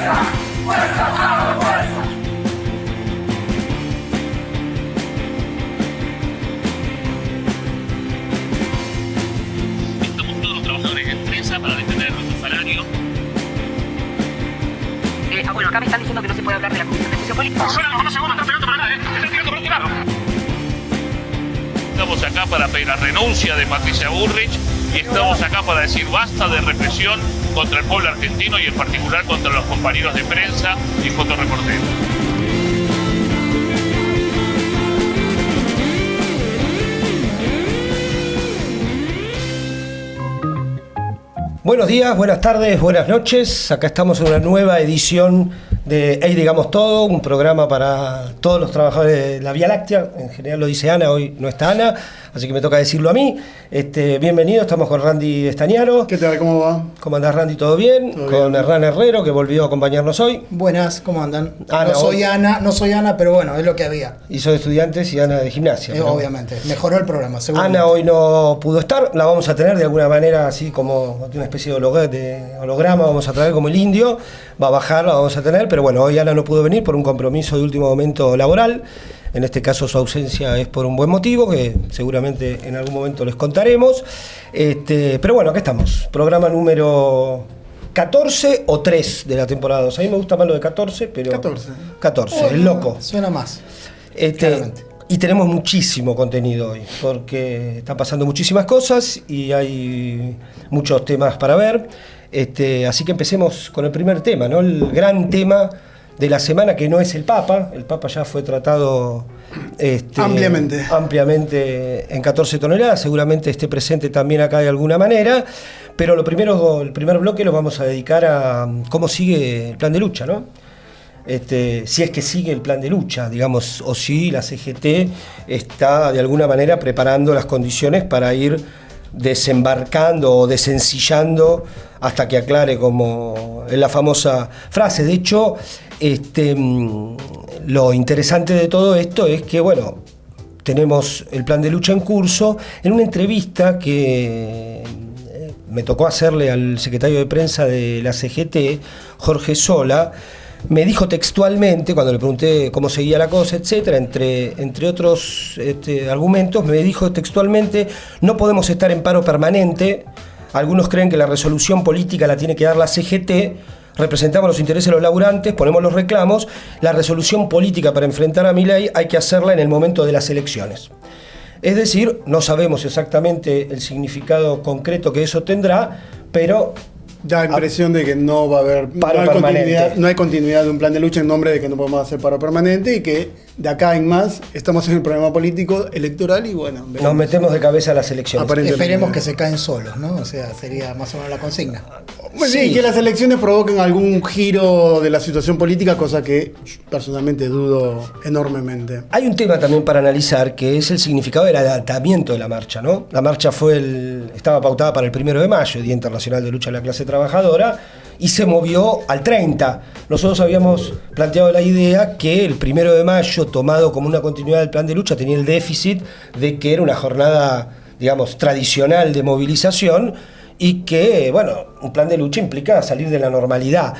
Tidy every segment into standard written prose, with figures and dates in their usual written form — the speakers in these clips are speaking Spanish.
Estamos todos los trabajadores de empresa para defender nuestro salario. Bueno, acá me están diciendo que no se puede hablar de la Comisión de Juicio Político. No se van a estar pegando para nada, están tirando por otro lado. Estamos acá para pedir la renuncia de Patricia Bullrich y estamos acá para decir basta de represión contra el pueblo argentino y en particular contra los compañeros de prensa y fotoreporteros. Buenos días, buenas tardes, buenas noches. Acá estamos en una nueva edición de Hey Digamos Todo, un programa para todos los trabajadores de la Vía Láctea. En general lo dice Ana, hoy no está Ana, así que me toca decirlo a mí. Bienvenido, estamos con Randy Estañaro. ¿Qué tal? ¿Cómo va? ¿Cómo andás, Randy? ¿Todo bien? ¿Todo con bien? Hernán Herrero, que volvió a acompañarnos hoy. Buenas, ¿cómo andan? Ana, no soy Ana, pero bueno, es lo que había. Y soy de Estudiantes y Ana de Gimnasia. ¿No? Obviamente, mejoró el programa, seguro. Ana hoy no pudo estar, la vamos a tener de alguna manera así como una especie de holograma, vamos a traer como el indio, va a bajar, la vamos a tener, pero bueno, hoy Ana no pudo venir por un compromiso de último momento laboral. En este caso su ausencia es por un buen motivo, que seguramente en algún momento les contaremos. Pero bueno, acá estamos, programa número 14 o 3 de la temporada 2. A mí me gusta más lo de 14, pero... 14, el loco. Suena más. Claramente. Y tenemos muchísimo contenido hoy, porque están pasando muchísimas cosas y hay muchos temas para ver. Así que empecemos con el primer tema, ¿no? El gran tema de la semana, que no es el Papa. El Papa ya fue tratado ampliamente en 14 toneladas, seguramente esté presente también acá de alguna manera. Pero el primer bloque lo vamos a dedicar a cómo sigue el plan de lucha, ¿no? Si es que sigue el plan de lucha, digamos, o si la CGT está de alguna manera preparando las condiciones para ir desembarcando o desencillando hasta que aclare, como es la famosa frase. De hecho, lo interesante de todo esto es que, bueno, tenemos el plan de lucha en curso. En una entrevista que me tocó hacerle al secretario de prensa de la CGT, Jorge Sola, me dijo textualmente, cuando le pregunté cómo seguía la cosa, etcétera, entre otros argumentos, me dijo textualmente: no podemos estar en paro permanente. Algunos creen que la resolución política la tiene que dar la CGT. Representamos los intereses de los laburantes, ponemos los reclamos. La resolución política para enfrentar a Milei hay que hacerla en el momento de las elecciones. Es decir, no sabemos exactamente el significado concreto que eso tendrá, pero da impresión de que no va a haber no hay continuidad de un plan de lucha en nombre de que no podemos hacer paro permanente y que de acá en más estamos en el problema político electoral y bueno, veremos. Nos metemos de cabeza a las elecciones. Esperemos que se caen solos, ¿no? O sea, sería más o menos la consigna. Pues sí, que las elecciones provoquen algún giro de la situación política, cosa que personalmente dudo enormemente. Hay un tema también para analizar, que es el significado del adelantamiento de la marcha, ¿no? La marcha estaba pautada para el 1 de mayo, Día Internacional de Lucha de la Clase Trabajadora, y se movió al 30. Nosotros habíamos planteado la idea que el 1 de mayo, tomado como una continuidad del plan de lucha, tenía el déficit de que era una jornada, digamos, tradicional de movilización, y que, bueno, un plan de lucha implica salir de la normalidad.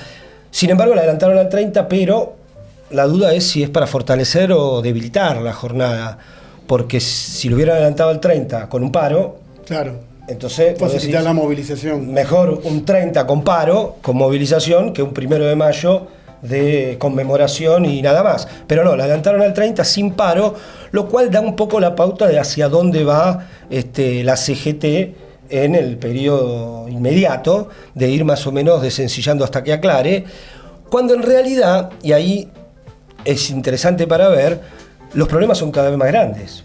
Sin embargo, la adelantaron al 30, pero la duda es si es para fortalecer o debilitar la jornada, porque si lo hubieran adelantado al 30 con un paro, claro, entonces facilitar la movilización. Mejor un 30 con paro, con movilización, que un 1 de mayo de conmemoración y nada más. Pero no, la adelantaron al 30 sin paro, lo cual da un poco la pauta de hacia dónde va la CGT en el periodo inmediato, de ir más o menos desencillando hasta que aclare, cuando en realidad, y ahí es interesante para ver, los problemas son cada vez más grandes,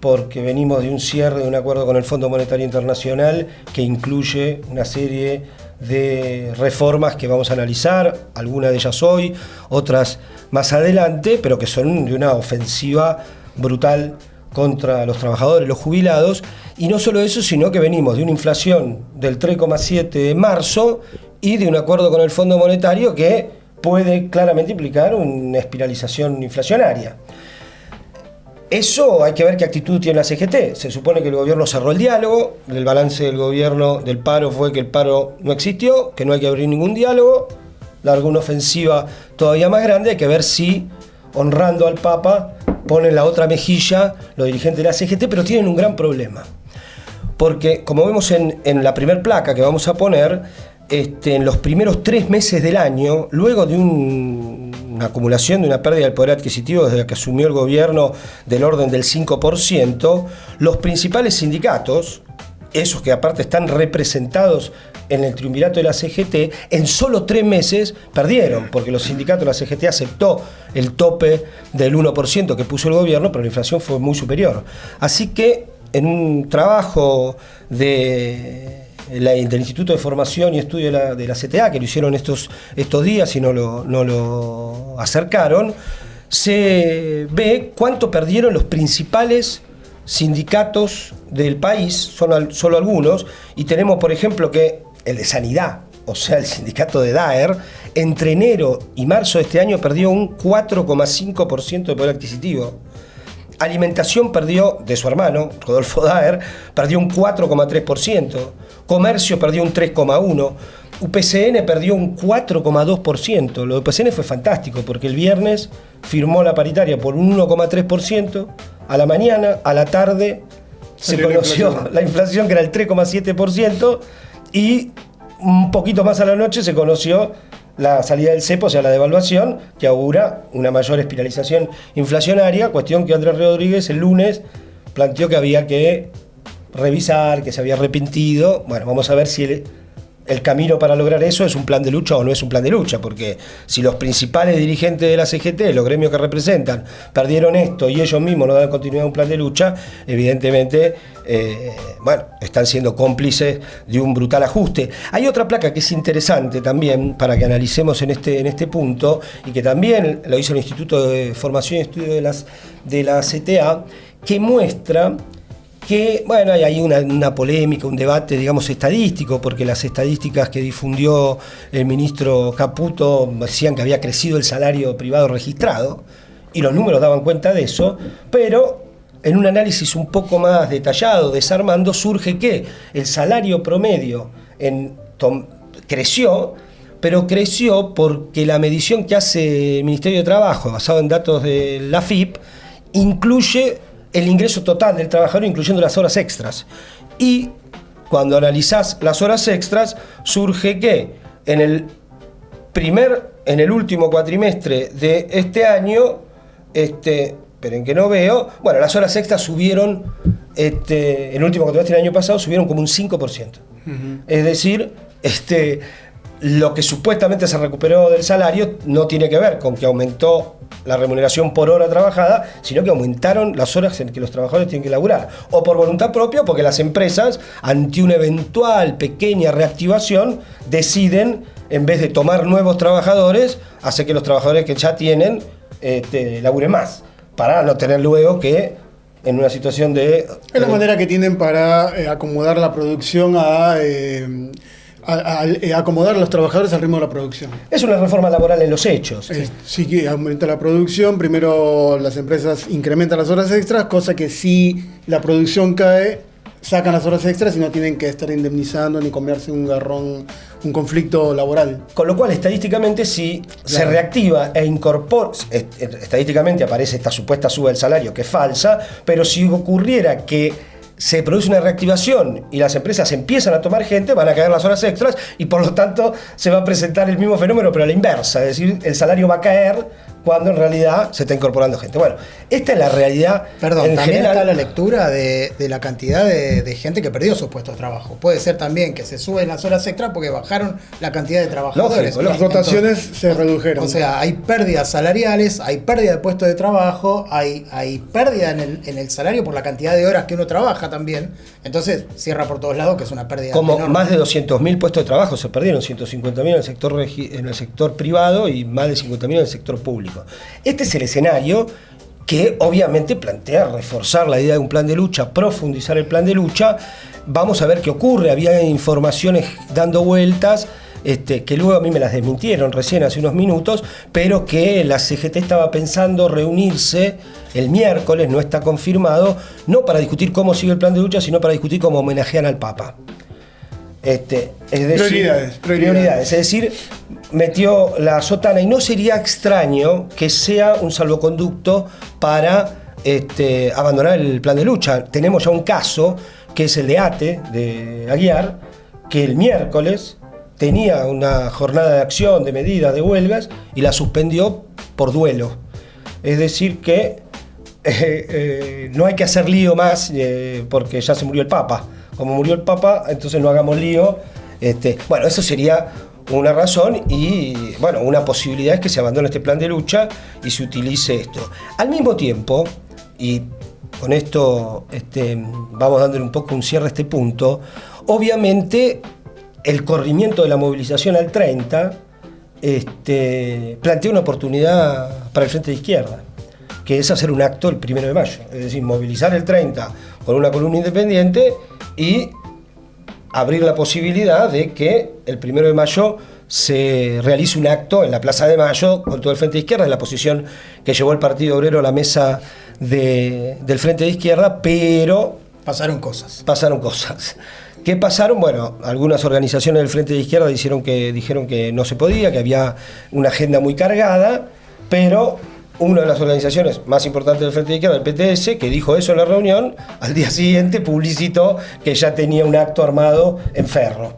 porque venimos de un cierre de un acuerdo con el Fondo Monetario Internacional que incluye una serie de reformas que vamos a analizar, algunas de ellas hoy, otras más adelante, pero que son de una ofensiva brutal contra los trabajadores, los jubilados, y no solo eso, sino que venimos de una inflación del 3,7 de marzo y de un acuerdo con el Fondo Monetario que puede claramente implicar una espiralización inflacionaria. Eso hay que ver qué actitud tiene la CGT. Se supone que el gobierno cerró el diálogo, el balance del gobierno del paro fue que el paro no existió, que no hay que abrir ningún diálogo. larga una ofensiva todavía más grande. Hay que ver si, honrando al Papa, ponen la otra mejilla los dirigentes de la CGT, pero tienen un gran problema. Porque, como vemos en la primer placa que vamos a poner, en los primeros 3 meses del año, luego de una acumulación de una pérdida del poder adquisitivo desde que asumió el gobierno del orden del 5%, los principales sindicatos, esos que aparte están representados en el triunvirato de la CGT, en solo 3 meses perdieron, porque los sindicatos de la CGT aceptó el tope del 1% que puso el gobierno, pero la inflación fue muy superior. Así que en un trabajo del Instituto de Formación y Estudio de la CTA, que lo hicieron estos días y no lo acercaron, se ve cuánto perdieron los principales sindicatos del país, son solo algunos, y tenemos, por ejemplo, que el de Sanidad, o sea, el sindicato de Daer, entre enero y marzo de este año perdió un 4,5% de poder adquisitivo. Alimentación perdió, de su hermano, Rodolfo Daer, perdió un 4,3%. Comercio perdió un 3,1%. UPCN perdió un 4,2%. Lo de UPCN fue fantástico, porque el viernes firmó la paritaria por un 1,3%. A la mañana, a la tarde, se conoció la inflación, que era el 3,7%. Y un poquito más a la noche se conoció la salida del cepo, o sea, la devaluación, que augura una mayor espiralización inflacionaria, cuestión que Andrés Rodríguez el lunes planteó que había que revisar, que se había arrepentido. Bueno, vamos a ver si el camino para lograr eso es un plan de lucha o no es un plan de lucha, porque si los principales dirigentes de la CGT, los gremios que representan, perdieron esto y ellos mismos no dan continuidad a un plan de lucha, evidentemente, están siendo cómplices de un brutal ajuste. Hay otra placa que es interesante también para que analicemos en este punto, y que también lo hizo el Instituto de Formación y Estudio de la CTA, que muestra que, hay una polémica, un debate, digamos, estadístico, porque las estadísticas que difundió el ministro Caputo decían que había crecido el salario privado registrado, y los números daban cuenta de eso, pero en un análisis un poco más detallado, desarmando, surge que el salario promedio creció, pero creció porque la medición que hace el Ministerio de Trabajo, basado en datos de la AFIP, incluye el ingreso total del trabajador, incluyendo las horas extras. Y cuando analizás las horas extras, surge que en el último cuatrimestre de este año, esperen que no veo, las horas extras subieron, en el último cuatrimestre del año pasado, subieron como un 5%. Uh-huh. Es decir, lo que supuestamente se recuperó del salario no tiene que ver con que aumentó la remuneración por hora trabajada, sino que aumentaron las horas en que los trabajadores tienen que laburar, o por voluntad propia, porque las empresas, ante una eventual pequeña reactivación, deciden, en vez de tomar nuevos trabajadores, hacer que los trabajadores que ya tienen laburen más, para no tener luego que, en una situación de... Es la manera que tienen para acomodar la producción a acomodar a los trabajadores al ritmo de la producción. Es una reforma laboral en los hechos. Sí, que aumenta la producción. Primero las empresas incrementan las horas extras, cosa que si la producción cae, sacan las horas extras y no tienen que estar indemnizando ni comerse un garrón, un conflicto laboral. Con lo cual, estadísticamente, si se reactiva e incorpora, estadísticamente aparece esta supuesta suba del salario, que es falsa, pero si ocurriera que se produce una reactivación y las empresas empiezan a tomar gente, van a caer las horas extras y por lo tanto se va a presentar el mismo fenómeno, pero a la inversa, es decir, el salario va a caer cuando en realidad se está incorporando gente. Bueno, esta es la realidad. Perdón, en también general. está la lectura de la cantidad de gente que perdió sus puestos de trabajo. Puede ser también que se suben las horas extras porque bajaron la cantidad de trabajadores. Lógico, las rotaciones se redujeron. O sea, hay pérdidas salariales, hay pérdida de puestos de trabajo, hay pérdida en el salario por la cantidad de horas que uno trabaja también. Entonces, cierra por todos lados, que es una pérdida como enorme. Más de 200.000 puestos de trabajo se perdieron, 150.000 en el sector privado y más de 50.000 en el sector público. Este es el escenario que obviamente plantea reforzar la idea de un plan de lucha, profundizar el plan de lucha. Vamos a ver qué ocurre. Había informaciones dando vueltas que luego a mí me las desmintieron recién hace unos minutos, pero que la CGT estaba pensando reunirse el miércoles, no está confirmado, no para discutir cómo sigue el plan de lucha, sino para discutir cómo homenajean al Papa. Es decir, Prioridades. Es decir, metió la sotana y no sería extraño que sea un salvoconducto para abandonar el plan de lucha. Tenemos ya un caso que es el de ATE, de Aguiar, que el miércoles tenía una jornada de acción, de medidas, de huelgas y la suspendió por duelo. Es decir que no hay que hacer lío más porque ya se murió el Papa. Como murió el Papa, entonces no hagamos lío. Bueno, eso sería una razón y bueno, una posibilidad es que se abandone este plan de lucha y se utilice esto. Al mismo tiempo, y con esto vamos dándole un poco un cierre a este punto, obviamente el corrimiento de la movilización al 30 plantea una oportunidad para el Frente de Izquierda, que es hacer un acto el 1 de mayo, es decir, movilizar el 30 con una columna independiente y abrir la posibilidad de que el 1 de mayo se realice un acto en la Plaza de Mayo con todo el Frente de Izquierda, es la posición que llevó el Partido Obrero a la mesa del Frente de Izquierda, pero Pasaron cosas. ¿Qué pasaron? Bueno, algunas organizaciones del Frente de Izquierda dijeron que no se podía, que había una agenda muy cargada, pero una de las organizaciones más importantes del Frente de Izquierda, el PTS, que dijo eso en la reunión, al día siguiente publicitó que ya tenía un acto armado en Ferro.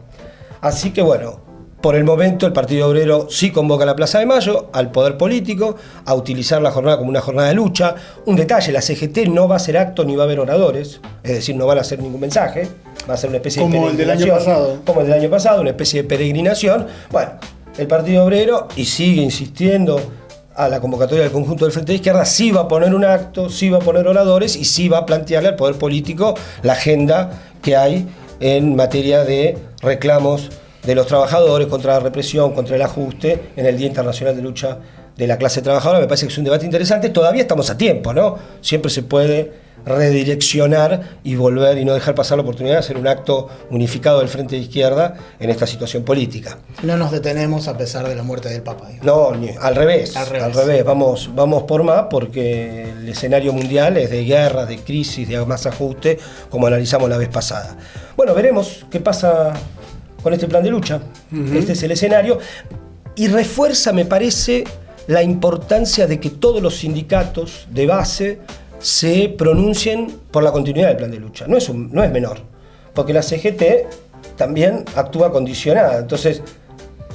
Así que bueno, por el momento el Partido Obrero sí convoca a la Plaza de Mayo, al poder político, a utilizar la jornada como una jornada de lucha. Un detalle, la CGT no va a hacer acto ni va a haber oradores, es decir, no van a hacer ningún mensaje, va a ser una especie de Como el del año pasado. Como el del año pasado, una especie de peregrinación. Bueno, el Partido Obrero, y sigue insistiendo a la convocatoria del conjunto del Frente de Izquierda, sí va a poner un acto, sí va a poner oradores y sí va a plantearle al poder político la agenda que hay en materia de reclamos de los trabajadores contra la represión, contra el ajuste en el Día Internacional de Lucha de la Clase Trabajadora. Me parece que es un debate interesante. Todavía estamos a tiempo, ¿no? Siempre se puede redireccionar y volver y no dejar pasar la oportunidad de hacer un acto unificado del Frente de Izquierda en esta situación política. No nos detenemos a pesar de la muerte del Papa. Digamos. No, al revés. Vamos por más, porque el escenario mundial es de guerra, de crisis, de más ajuste, como analizamos la vez pasada. Bueno, veremos qué pasa con este plan de lucha. Este es el escenario y refuerza, me parece, la importancia de que todos los sindicatos de base se pronuncien por la continuidad del plan de lucha. No es menor, porque la CGT también actúa condicionada. Entonces,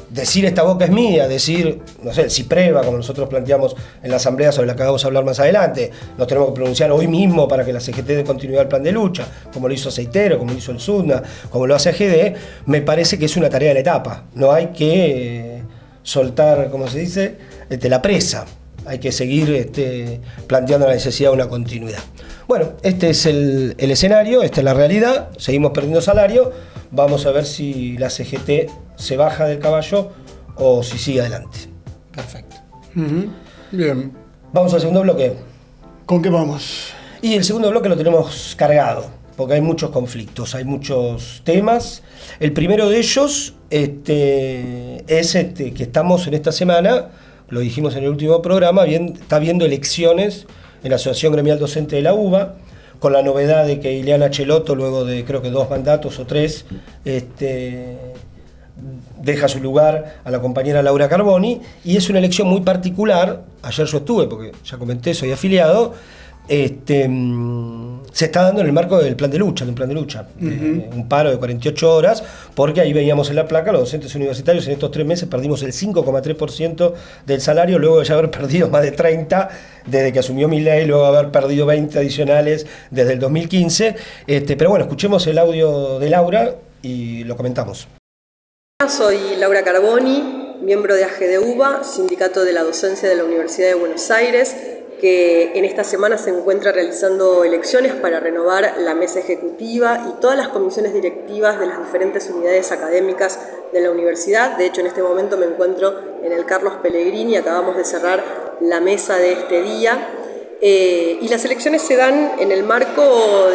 decir esta boca es mía, decir, no sé, el CIPREVA, como nosotros planteamos en la asamblea sobre la que vamos a hablar más adelante, nos tenemos que pronunciar hoy mismo para que la CGT dé continuidad al plan de lucha, como lo hizo Aceitero, como lo hizo el SUDNA, como lo hace AGD, me parece que es una tarea de la etapa. No hay que soltar, como se dice, la presa. Hay que seguir planteando la necesidad de una continuidad. Bueno, este es el escenario, esta es la realidad, seguimos perdiendo salario, vamos a ver si la CGT se baja del caballo o si sigue adelante. Perfecto. Bien. Vamos al segundo bloque. ¿Con qué vamos? Y el segundo bloque lo tenemos cargado, porque hay muchos conflictos, hay muchos temas. El primero de ellos es que estamos en esta semana, lo dijimos en el último programa, está habiendo elecciones en la Asociación Gremial Docente de la UBA, con la novedad de que Ileana Chelotto, luego de creo que 2 mandatos o 3, deja su lugar a la compañera Laura Carboni, y es una elección muy particular. Ayer yo estuve, porque ya comenté, soy afiliado. Se está dando en el marco del plan de lucha, un paro de 48 horas, porque ahí veíamos en la placa, los docentes universitarios en estos 3 meses perdimos el 5,3% del salario, luego de ya haber perdido más de 30 desde que asumió Milei, luego de haber perdido 20 adicionales desde el 2015. Pero bueno, escuchemos el audio de Laura y lo comentamos. Soy Laura Carboni, miembro de AGD-UBA, Sindicato de la Docencia de la Universidad de Buenos Aires, que en esta semana se encuentra realizando elecciones para renovar la mesa ejecutiva y todas las comisiones directivas de las diferentes unidades académicas de la universidad. De hecho, en este momento me encuentro en el Carlos Pellegrini, acabamos de cerrar la mesa de este día. Y las elecciones se dan en el marco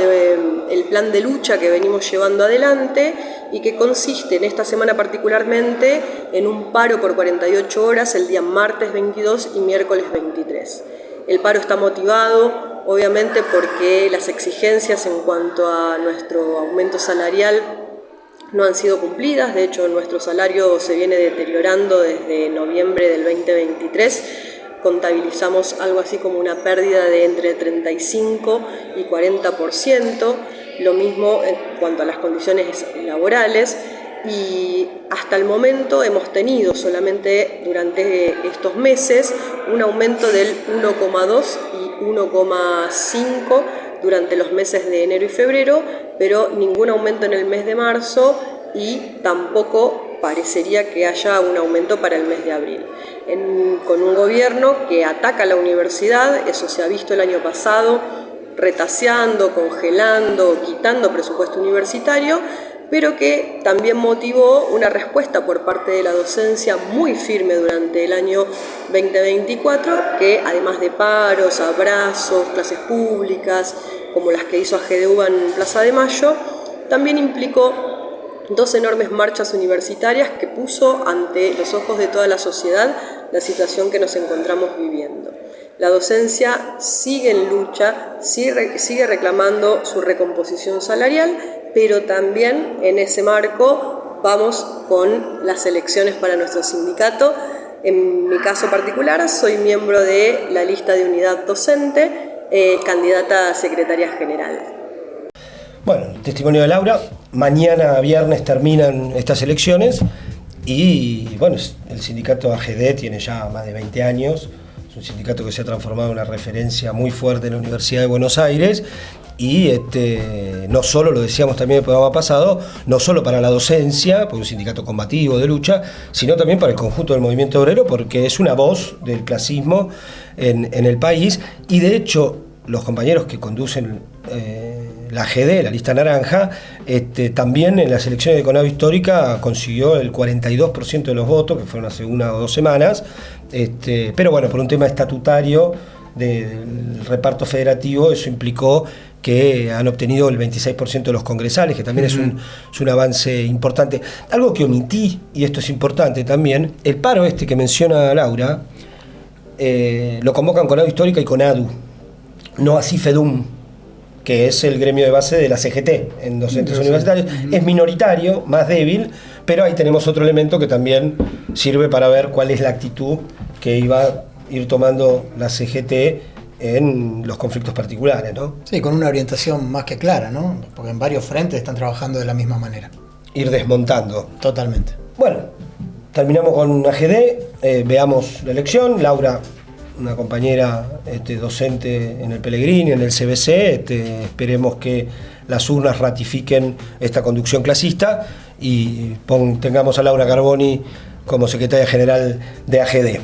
del plan de lucha que venimos llevando adelante y que consiste en esta semana particularmente en un paro por 48 horas el día martes 22 y miércoles 23. El paro está motivado, obviamente, porque las exigencias en cuanto a nuestro aumento salarial no han sido cumplidas. De hecho, nuestro salario se viene deteriorando desde noviembre del 2023. Contabilizamos algo así como una pérdida de entre 35 y 40%. Lo mismo en cuanto a las condiciones laborales. Y hasta el momento hemos tenido solamente durante estos meses un aumento del 1,2 y 1,5 durante los meses de enero y febrero, pero ningún aumento en el mes de marzo y tampoco parecería que haya un aumento para el mes de abril. Con un gobierno que ataca a la universidad, eso se ha visto el año pasado, retaseando, congelando, quitando presupuesto universitario, pero que también motivó una respuesta por parte de la docencia muy firme durante el año 2024, que además de paros, abrazos, clases públicas, como las que hizo AGDUBA en Plaza de Mayo, también implicó 2 enormes marchas universitarias que puso ante los ojos de toda la sociedad la situación que nos encontramos viviendo. La docencia sigue en lucha, sigue reclamando su recomposición salarial, pero también en ese marco vamos con las elecciones para nuestro sindicato. En mi caso particular, soy miembro de la lista de unidad docente, candidata a secretaria general. Bueno, testimonio de Laura. Mañana viernes terminan estas elecciones y bueno, el sindicato AGD tiene ya más de 20 años. Es un sindicato que se ha transformado en una referencia muy fuerte en la Universidad de Buenos Aires y no solo, lo decíamos también en el programa pasado, no solo para la docencia, porque es un sindicato combativo de lucha, sino también para el conjunto del movimiento obrero, porque es una voz del clasismo en el país. Y de hecho, los compañeros que conducen la AGD, la lista naranja, también en las elecciones de Conado Histórica consiguió el 42% de los votos, que fueron hace 1 o 2 semanas, pero bueno, por un tema estatutario del reparto federativo, eso implicó que han obtenido el 26% de los congresales, que también es un avance importante. Algo que omití, y esto es importante también, el paro que menciona Laura, lo convocan Conado Histórica y Conadu, no así FEDUM, que es el gremio de base de la CGT en docentes universitarios. Es minoritario, más débil, pero ahí tenemos otro elemento que también sirve para ver cuál es la actitud que iba a ir tomando la CGT en los conflictos particulares, ¿no? Sí, con una orientación más que clara, ¿no? Porque en varios frentes están trabajando de la misma manera. Ir desmontando. Totalmente. Bueno, terminamos con AGD, veamos la elección. Laura, una compañera docente en el Pellegrini, en el CBC, esperemos que las urnas ratifiquen esta conducción clasista y tengamos a Laura Carboni como secretaria general de AGD.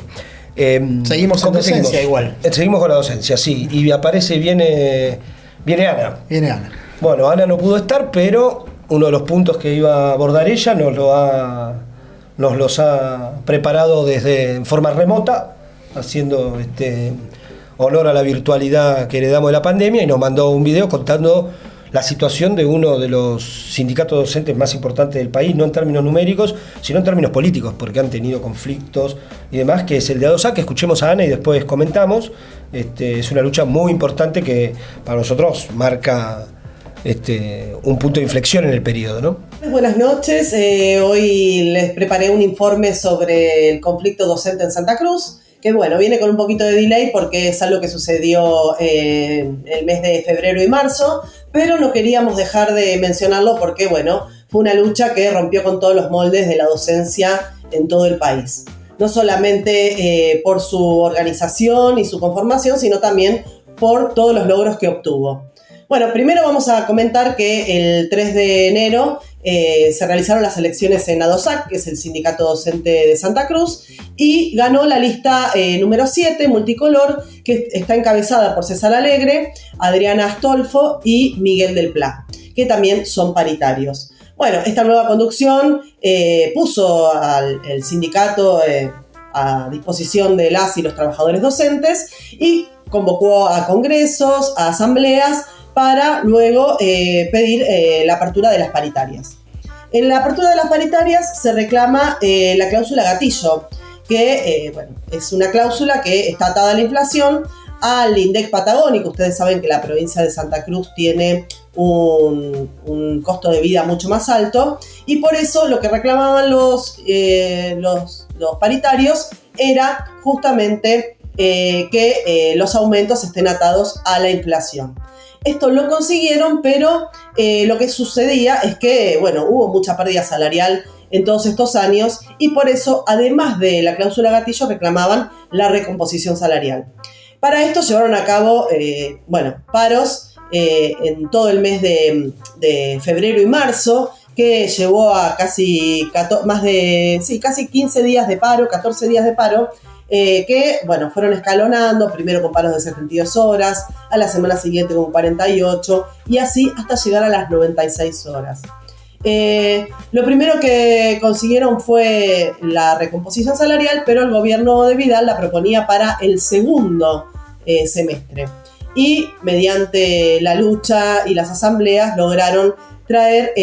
Seguimos en docencia igual. Seguimos con la docencia, sí, y viene Ana. Viene Ana. Bueno, Ana no pudo estar, pero uno de los puntos que iba a abordar ella nos los ha preparado en forma remota, haciendo honor a la virtualidad que heredamos de la pandemia, y nos mandó un video contando la situación de uno de los sindicatos docentes más importantes del país, no en términos numéricos, sino en términos políticos, porque han tenido conflictos y demás, que es el de ADOSA, que escuchemos a Ana y después comentamos. Es una lucha muy importante que para nosotros marca un punto de inflexión en el periodo, ¿no? Buenas noches, hoy les preparé un informe sobre el conflicto docente en Santa Cruz, que bueno, viene con un poquito de delay porque es algo que sucedió el mes de febrero y marzo, pero no queríamos dejar de mencionarlo porque bueno, fue una lucha que rompió con todos los moldes de la docencia en todo el país. No solamente por su organización y su conformación, sino también por todos los logros que obtuvo. Bueno, primero vamos a comentar que el 3 de enero se realizaron las elecciones en ADOSAC, que es el sindicato docente de Santa Cruz, y ganó la lista número 7, multicolor, que está encabezada por César Alegre, Adriana Astolfo y Miguel del Pla, que también son paritarios. Bueno, esta nueva conducción puso el sindicato a disposición de las y los trabajadores docentes y convocó a congresos, a asambleas, para luego pedir la apertura de las paritarias. En la apertura de las paritarias se reclama la cláusula gatillo, que es una cláusula que está atada a la inflación, al INDEC patagónico. Ustedes saben que la provincia de Santa Cruz tiene un costo de vida mucho más alto, y por eso lo que reclamaban los paritarios era justamente que los aumentos estén atados a la inflación. Esto lo consiguieron, pero lo que sucedía es que, bueno, hubo mucha pérdida salarial en todos estos años, y por eso, además de la cláusula gatillo, reclamaban la recomposición salarial. Para esto llevaron a cabo, paros en todo el mes de febrero y marzo, que llevó a casi 15 días de paro, 14 días de paro, que, bueno, fueron escalonando, primero con paros de 72 horas, a la semana siguiente con 48, y así hasta llegar a las 96 horas. Lo primero que consiguieron fue la recomposición salarial, pero el gobierno de Vidal la proponía para el segundo semestre. Y mediante la lucha y las asambleas lograron traer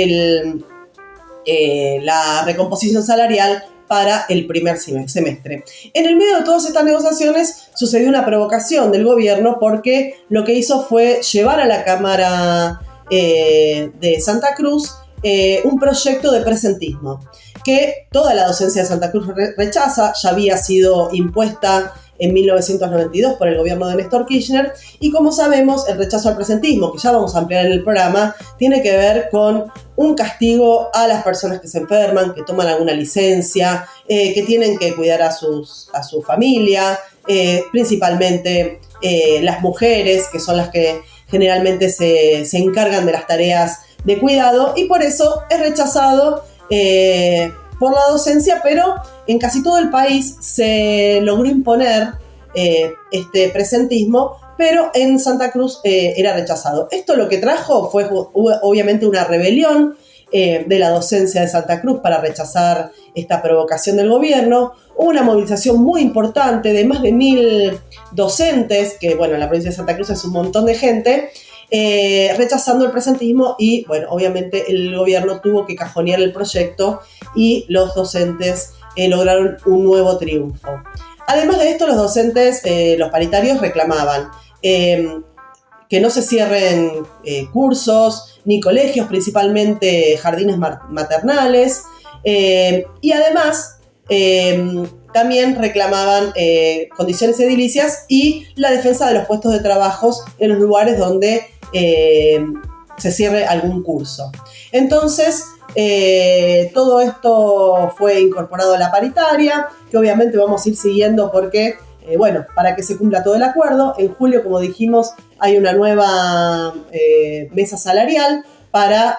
la recomposición salarial para el primer semestre. En el medio de todas estas negociaciones sucedió una provocación del gobierno, porque lo que hizo fue llevar a la Cámara de Santa Cruz un proyecto de presentismo que toda la docencia de Santa Cruz rechaza. Ya había sido impuesta en 1992 por el gobierno de Néstor Kirchner, y como sabemos, el rechazo al presentismo, que ya vamos a ampliar en el programa, tiene que ver con un castigo a las personas que se enferman, que toman alguna licencia, que tienen que cuidar a su familia, principalmente las mujeres, que son las que generalmente se encargan de las tareas de cuidado, y por eso es rechazado por la docencia, pero en casi todo el país se logró imponer este presentismo, pero en Santa Cruz era rechazado. Esto lo que trajo fue obviamente una rebelión de la docencia de Santa Cruz para rechazar esta provocación del gobierno. Hubo una movilización muy importante de más de 1.000 docentes, que bueno, en la provincia de Santa Cruz es un montón de gente, rechazando el presentismo, y bueno, obviamente el gobierno tuvo que cajonear el proyecto y los docentes lograron un nuevo triunfo. Además de esto, los docentes, los paritarios, reclamaban que no se cierren cursos ni colegios, principalmente jardines maternales, y además también reclamaban condiciones edilicias y la defensa de los puestos de trabajo en los lugares donde se cierre algún curso. Entonces, todo esto fue incorporado a la paritaria, que obviamente vamos a ir siguiendo porque, para que se cumpla todo el acuerdo. En julio, como dijimos, hay una nueva mesa salarial para,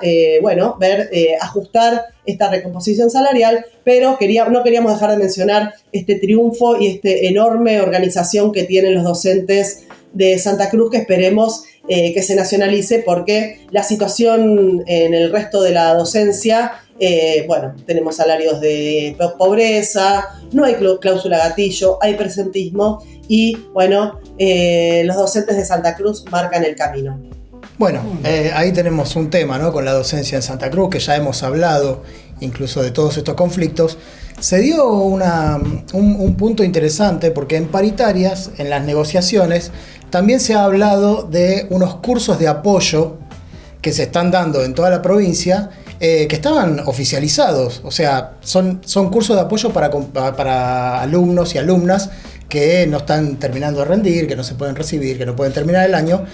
ajustar esta recomposición salarial, pero no queríamos dejar de mencionar este triunfo y esta enorme organización que tienen los docentes de Santa Cruz, que esperemos que se nacionalice, porque la situación en el resto de la docencia, tenemos salarios de pobreza, no hay cláusula gatillo, hay presentismo, y los docentes de Santa Cruz marcan el camino. Bueno, ahí tenemos un tema, ¿no?, con la docencia en Santa Cruz, que ya hemos hablado incluso de todos estos conflictos. Se dio un punto interesante, porque en paritarias, en las negociaciones, también se ha hablado de unos cursos de apoyo que se están dando en toda la provincia, que estaban oficializados. O sea, son cursos de apoyo para alumnos y alumnas que no están terminando de rendir, que no se pueden recibir, que no pueden terminar el año.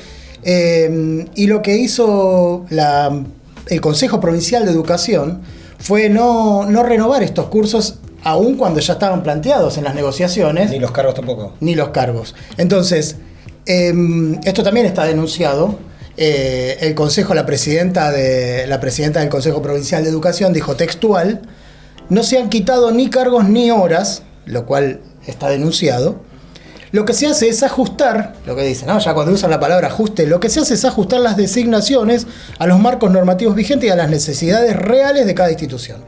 Y lo que hizo el Consejo Provincial de Educación fue no renovar estos cursos, aun cuando ya estaban planteados en las negociaciones. Ni los cargos tampoco. Ni los cargos. Entonces, esto también está denunciado. El Consejo, la presidenta del Consejo Provincial de Educación dijo textual: no se han quitado ni cargos ni horas, lo cual está denunciado. Lo que se hace es ajustar, lo que dicen, ¿no?, ya cuando usan la palabra ajuste, lo que se hace es ajustar las designaciones a los marcos normativos vigentes y a las necesidades reales de cada institución.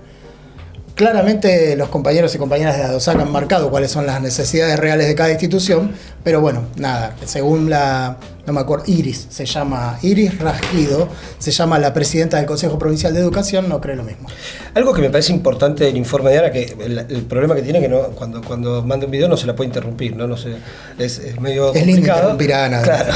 Claramente los compañeros y compañeras de la DOSAC han marcado cuáles son las necesidades reales de cada institución, pero bueno, nada, según la no me acuerdo, Iris Rasquido, se llama la presidenta del Consejo Provincial de Educación, no cree lo mismo. Algo que me parece importante del informe de Ara, que el problema que tiene es que no, cuando manda un video no se la puede interrumpir, ¿no? No sé, es medio complicado. Es lindo interrumpir a Ana. Claro.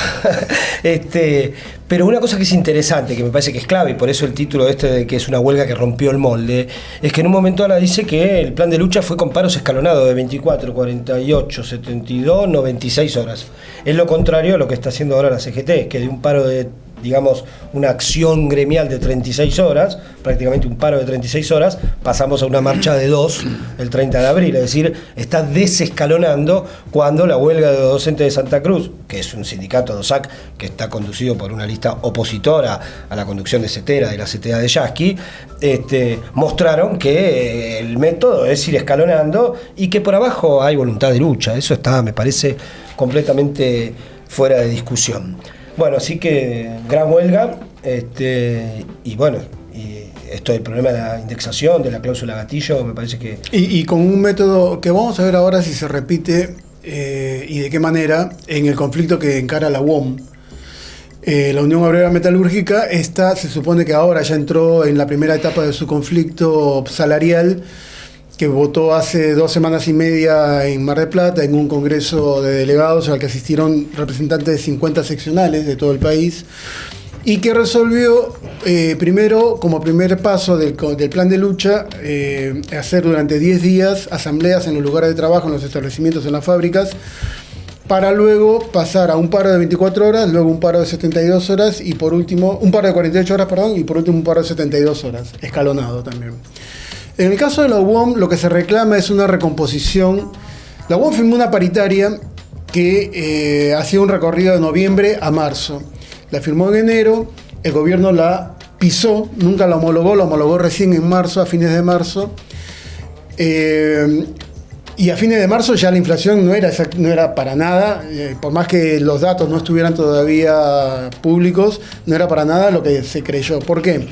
Pero una cosa que es interesante, que me parece que es clave, y por eso el título de que es una huelga que rompió el molde, es que en un momento Ana dice que el plan de lucha fue con paros escalonados de 24, 48, 72, 96 horas. Es lo contrario a lo que está haciendo ahora la CGT, que de un paro de, digamos, una acción gremial de 36 horas, prácticamente un paro de 36 horas, pasamos a una marcha de 2 el 30 de abril. Es decir, está desescalonando cuando la huelga de docentes de Santa Cruz, que es un sindicato de OSAC que está conducido por una lista opositora a la conducción de CETERA, de la CTA de Yasky, mostraron que el método es ir escalonando y que por abajo hay voluntad de lucha. Eso está, me parece, completamente fuera de discusión. Bueno, así que gran huelga, y bueno, y esto del problema de la indexación, de la cláusula gatillo, me parece que... Y con un método que vamos a ver ahora si se repite y de qué manera en el conflicto que encara la UOM. La Unión Obrera Metalúrgica, se supone que ahora ya entró en la primera etapa de su conflicto salarial, que votó hace 2 semanas y media en Mar del Plata, en un congreso de delegados al que asistieron representantes de 50 seccionales de todo el país, y que resolvió primero, como primer paso del plan de lucha, hacer durante 10 días asambleas en los lugares de trabajo, en los establecimientos, en las fábricas, para luego pasar a un paro de 24 horas, luego un paro de 72 horas, y por último, un paro de 48 horas, perdón, y por último un paro de 72 horas, escalonado también. En el caso de la UOM, lo que se reclama es una recomposición. La UOM firmó una paritaria que hacía un recorrido de noviembre a marzo. La firmó en enero, el gobierno la pisó, nunca la homologó recién en marzo, a fines de marzo. Y a fines de marzo ya la inflación no era para nada, por más que los datos no estuvieran todavía públicos, no era para nada lo que se creyó. ¿Por qué?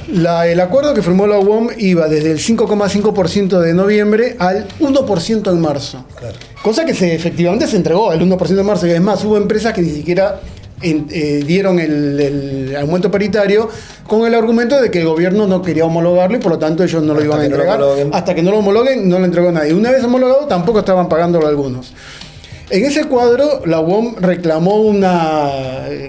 El acuerdo que firmó la UOM iba desde el 5,5% de noviembre al 1% en marzo. Claro. Cosa que efectivamente se entregó al 1% de marzo. Y además hubo empresas que ni siquiera dieron el aumento paritario con el argumento de que el gobierno no quería homologarlo y por lo tanto ellos no lo iban a entregar. Hasta que no lo homologuen, no lo entregó nadie. Una vez homologado, tampoco estaban pagándolo algunos. En ese cuadro, la UOM reclamó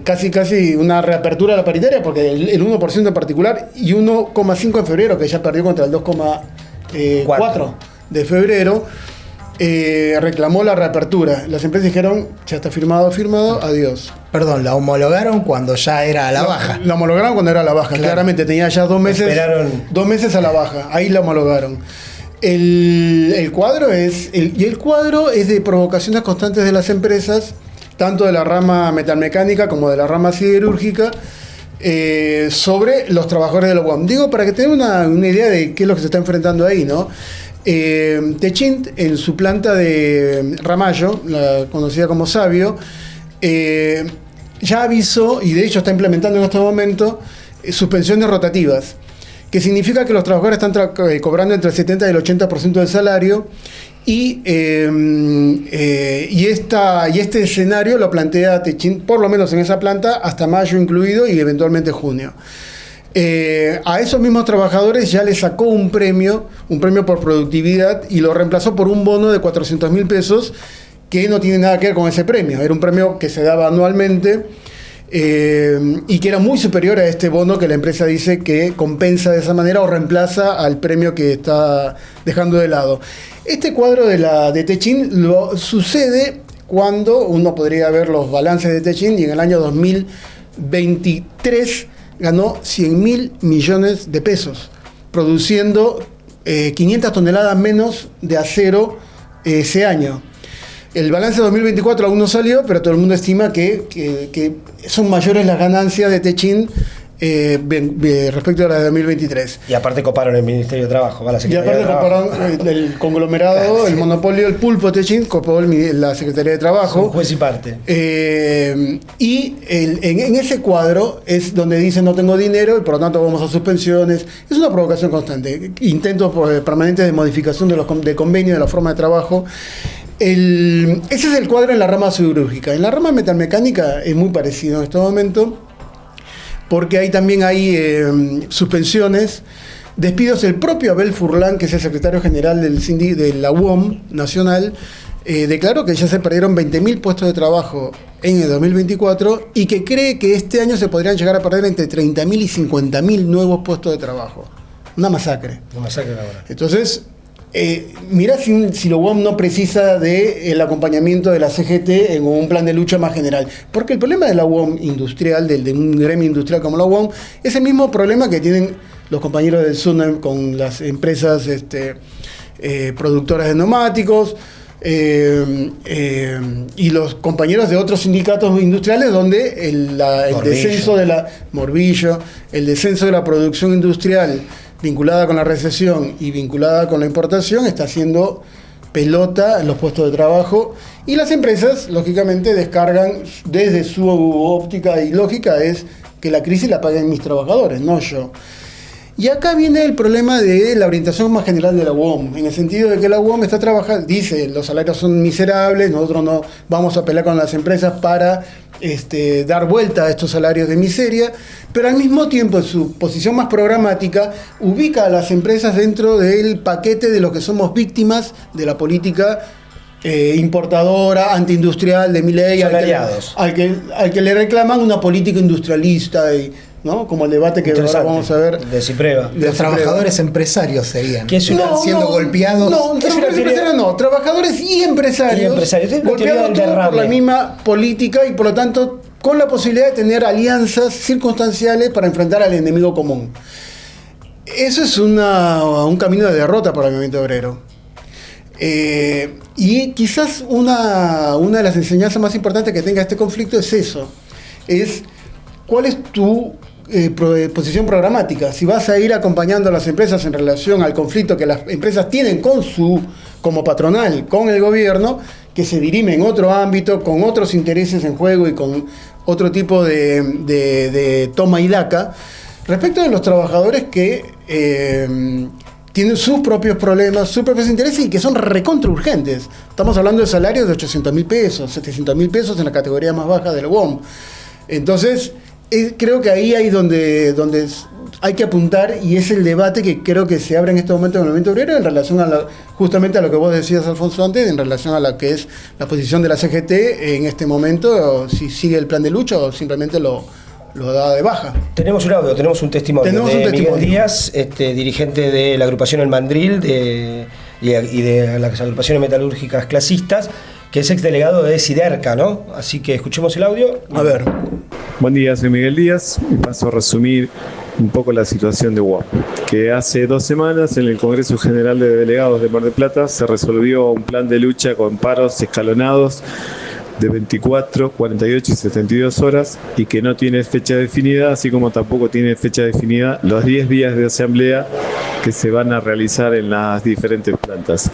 casi una reapertura de la paritaria, porque el 1% en particular y 1,5% en febrero, que ya perdió contra el 2,4% de febrero, reclamó la reapertura. Las empresas dijeron, ya está firmado, adiós. Perdón, la homologaron cuando ya era a la baja. La homologaron cuando era a la baja, claro. Claramente tenía ya 2 meses a la baja, ahí la homologaron. El cuadro es de provocaciones constantes de las empresas, tanto de la rama metalmecánica como de la rama siderúrgica, sobre los trabajadores de la UOM. Digo, para que tengan una idea de qué es lo que se está enfrentando ahí, ¿no? Techint, en su planta de Ramallo, la conocida como Sabio, ya avisó, y de hecho está implementando en este momento, suspensiones rotativas, que significa que los trabajadores están cobrando entre el 70 y el 80% del salario, y este escenario lo plantea Techint, por lo menos en esa planta, hasta mayo incluido y eventualmente junio. A esos mismos trabajadores ya les sacó un premio por productividad, y lo reemplazó por un bono de 400.000 pesos, que no tiene nada que ver con ese premio. Era un premio que se daba anualmente, y que era muy superior a este bono que la empresa dice que compensa de esa manera o reemplaza al premio que está dejando de lado. Este cuadro de Techint sucede cuando uno podría ver los balances de Techint, y en el año 2023 ganó 100.000 millones de pesos, produciendo 500 toneladas menos de acero ese año. El balance de 2024 aún no salió, pero todo el mundo estima que son mayores las ganancias de Techint respecto a las de 2023. Y aparte coparon el Ministerio de Trabajo, ¿va? La Secretaría de Trabajo. Coparon el conglomerado, el monopolio, el pulpo Techint, copó la Secretaría de Trabajo. Son juez y parte. En ese cuadro es donde dicen no tengo dinero y por lo tanto vamos a suspensiones. Es una provocación constante, intentos permanentes de modificación del convenio, de la forma de trabajo. Ese es el cuadro en la rama siderúrgica. En la rama metalmecánica es muy parecido en este momento, porque ahí también hay suspensiones, despidos. El propio Abel Furlan, que es el secretario general de la UOM nacional, declaró que ya se perdieron 20.000 puestos de trabajo en el 2024 y que cree que este año se podrían llegar a perder entre 30.000 y 50.000 nuevos puestos de trabajo. Una masacre. Una masacre laboral. Entonces, mirá si la UOM no precisa del acompañamiento de la CGT en un plan de lucha más general. Porque el problema de la UOM industrial, de un gremio industrial como la UOM, es el mismo problema que tienen los compañeros del SUNEM con las empresas productoras de neumáticos, y los compañeros de otros sindicatos industriales, donde el descenso de la Morbillo, el descenso de la producción industrial vinculada con la recesión y vinculada con la importación está haciendo pelota en los puestos de trabajo, y las empresas lógicamente descargan desde su óptica y lógica es que la crisis la paguen mis trabajadores, no yo. Y acá viene el problema de la orientación más general de la UOM, en el sentido de que la UOM está trabajando, dice, los salarios son miserables, nosotros no vamos a pelear con las empresas para dar vuelta a estos salarios de miseria, pero al mismo tiempo, en su posición más programática, ubica a las empresas dentro del paquete de los que somos víctimas de la política importadora, antiindustrial de Milei, al que le reclaman una política industrialista, ¿no? Como el debate que ahora vamos a ver de Cipreva. Los trabajadores empresarios serían. Que están siendo golpeados. No, trabajadores y empresarios. Golpeados todos por la misma política y por lo tanto con la posibilidad de tener alianzas circunstanciales para enfrentar al enemigo común. Eso es un camino de derrota para el movimiento obrero. Y quizás una de las enseñanzas más importantes que tenga este conflicto es eso. Es cuál es tu posición programática. Si vas a ir acompañando a las empresas en relación al conflicto que las empresas tienen como patronal, con el gobierno, que se dirime en otro ámbito, con otros intereses en juego y con otro tipo de toma y daca, respecto de los trabajadores que tienen sus propios problemas, sus propios intereses y que son recontra urgentes. Estamos hablando de salarios de 800.000 pesos, 700.000 pesos en la categoría más baja del UOM. Entonces, creo que ahí hay donde hay que apuntar, y es el debate que creo que se abre en este momento en el movimiento obrero en relación justamente a lo que vos decías, Alfonso, antes, en relación a lo que es la posición de la CGT en este momento, si sigue el plan de lucha o simplemente lo da de baja. Tenemos un audio, tenemos un testimonio de Miguel Díaz, dirigente de la agrupación El Mandril y de las agrupaciones metalúrgicas clasistas, que es exdelegado de Siderca, ¿no? Así que escuchemos el audio. A ver. Buen día, soy Miguel Díaz y paso a resumir un poco la situación de UOM. Que hace 2 semanas en el Congreso General de Delegados de Mar del Plata se resolvió un plan de lucha con paros escalonados de 24, 48 y 72 horas y que no tiene fecha definida, así como tampoco tiene fecha definida los 10 días de asamblea que se van a realizar en las diferentes plantas.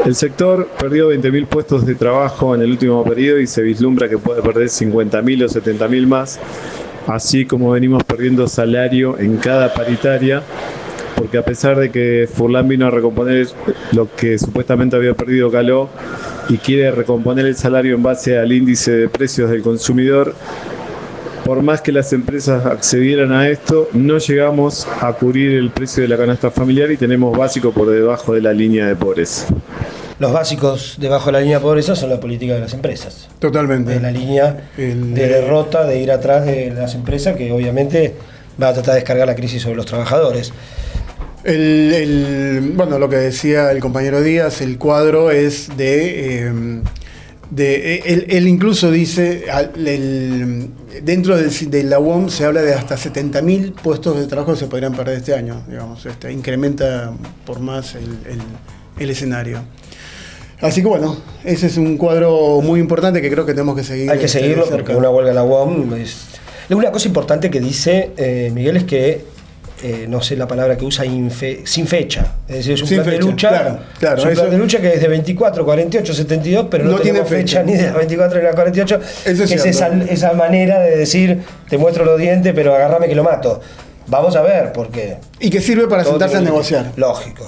El sector perdió 20.000 puestos de trabajo en el último periodo y se vislumbra que puede perder 50.000 o 70.000 más, así como venimos perdiendo salario en cada paritaria, porque a pesar de que Furlan vino a recomponer lo que supuestamente había perdido Caló y quiere recomponer el salario en base al índice de precios del consumidor, por más que las empresas accedieran a esto, no llegamos a cubrir el precio de la canasta familiar y tenemos básico por debajo de la línea de pobreza. Los básicos debajo de la línea de pobreza son la política de las empresas. Totalmente. De la línea de derrota, de ir atrás de las empresas, que obviamente va a tratar de descargar la crisis sobre los trabajadores. Bueno, lo que decía el compañero Díaz, el cuadro es él incluso dice, dentro de la UOM se habla de hasta 70.000 puestos de trabajo que se podrían perder este año, digamos, incrementa por más el escenario. Así que bueno, ese es un cuadro muy importante que creo que tenemos que seguir. Hay que seguirlo porque una huelga en la UOM es... Una cosa importante que dice Miguel es que no sé la palabra que usa, sin fecha. Es decir, es un plan de lucha. Claro, es un plan de lucha que es de 24, 48, 72, pero no tiene fecha ni de la 24 ni de la 48. Eso es esa manera de decir, te muestro los dientes, pero agárrame que lo mato. Vamos a ver, porque... Y que sirve para todo sentarse a tiene- negociar. Lógico.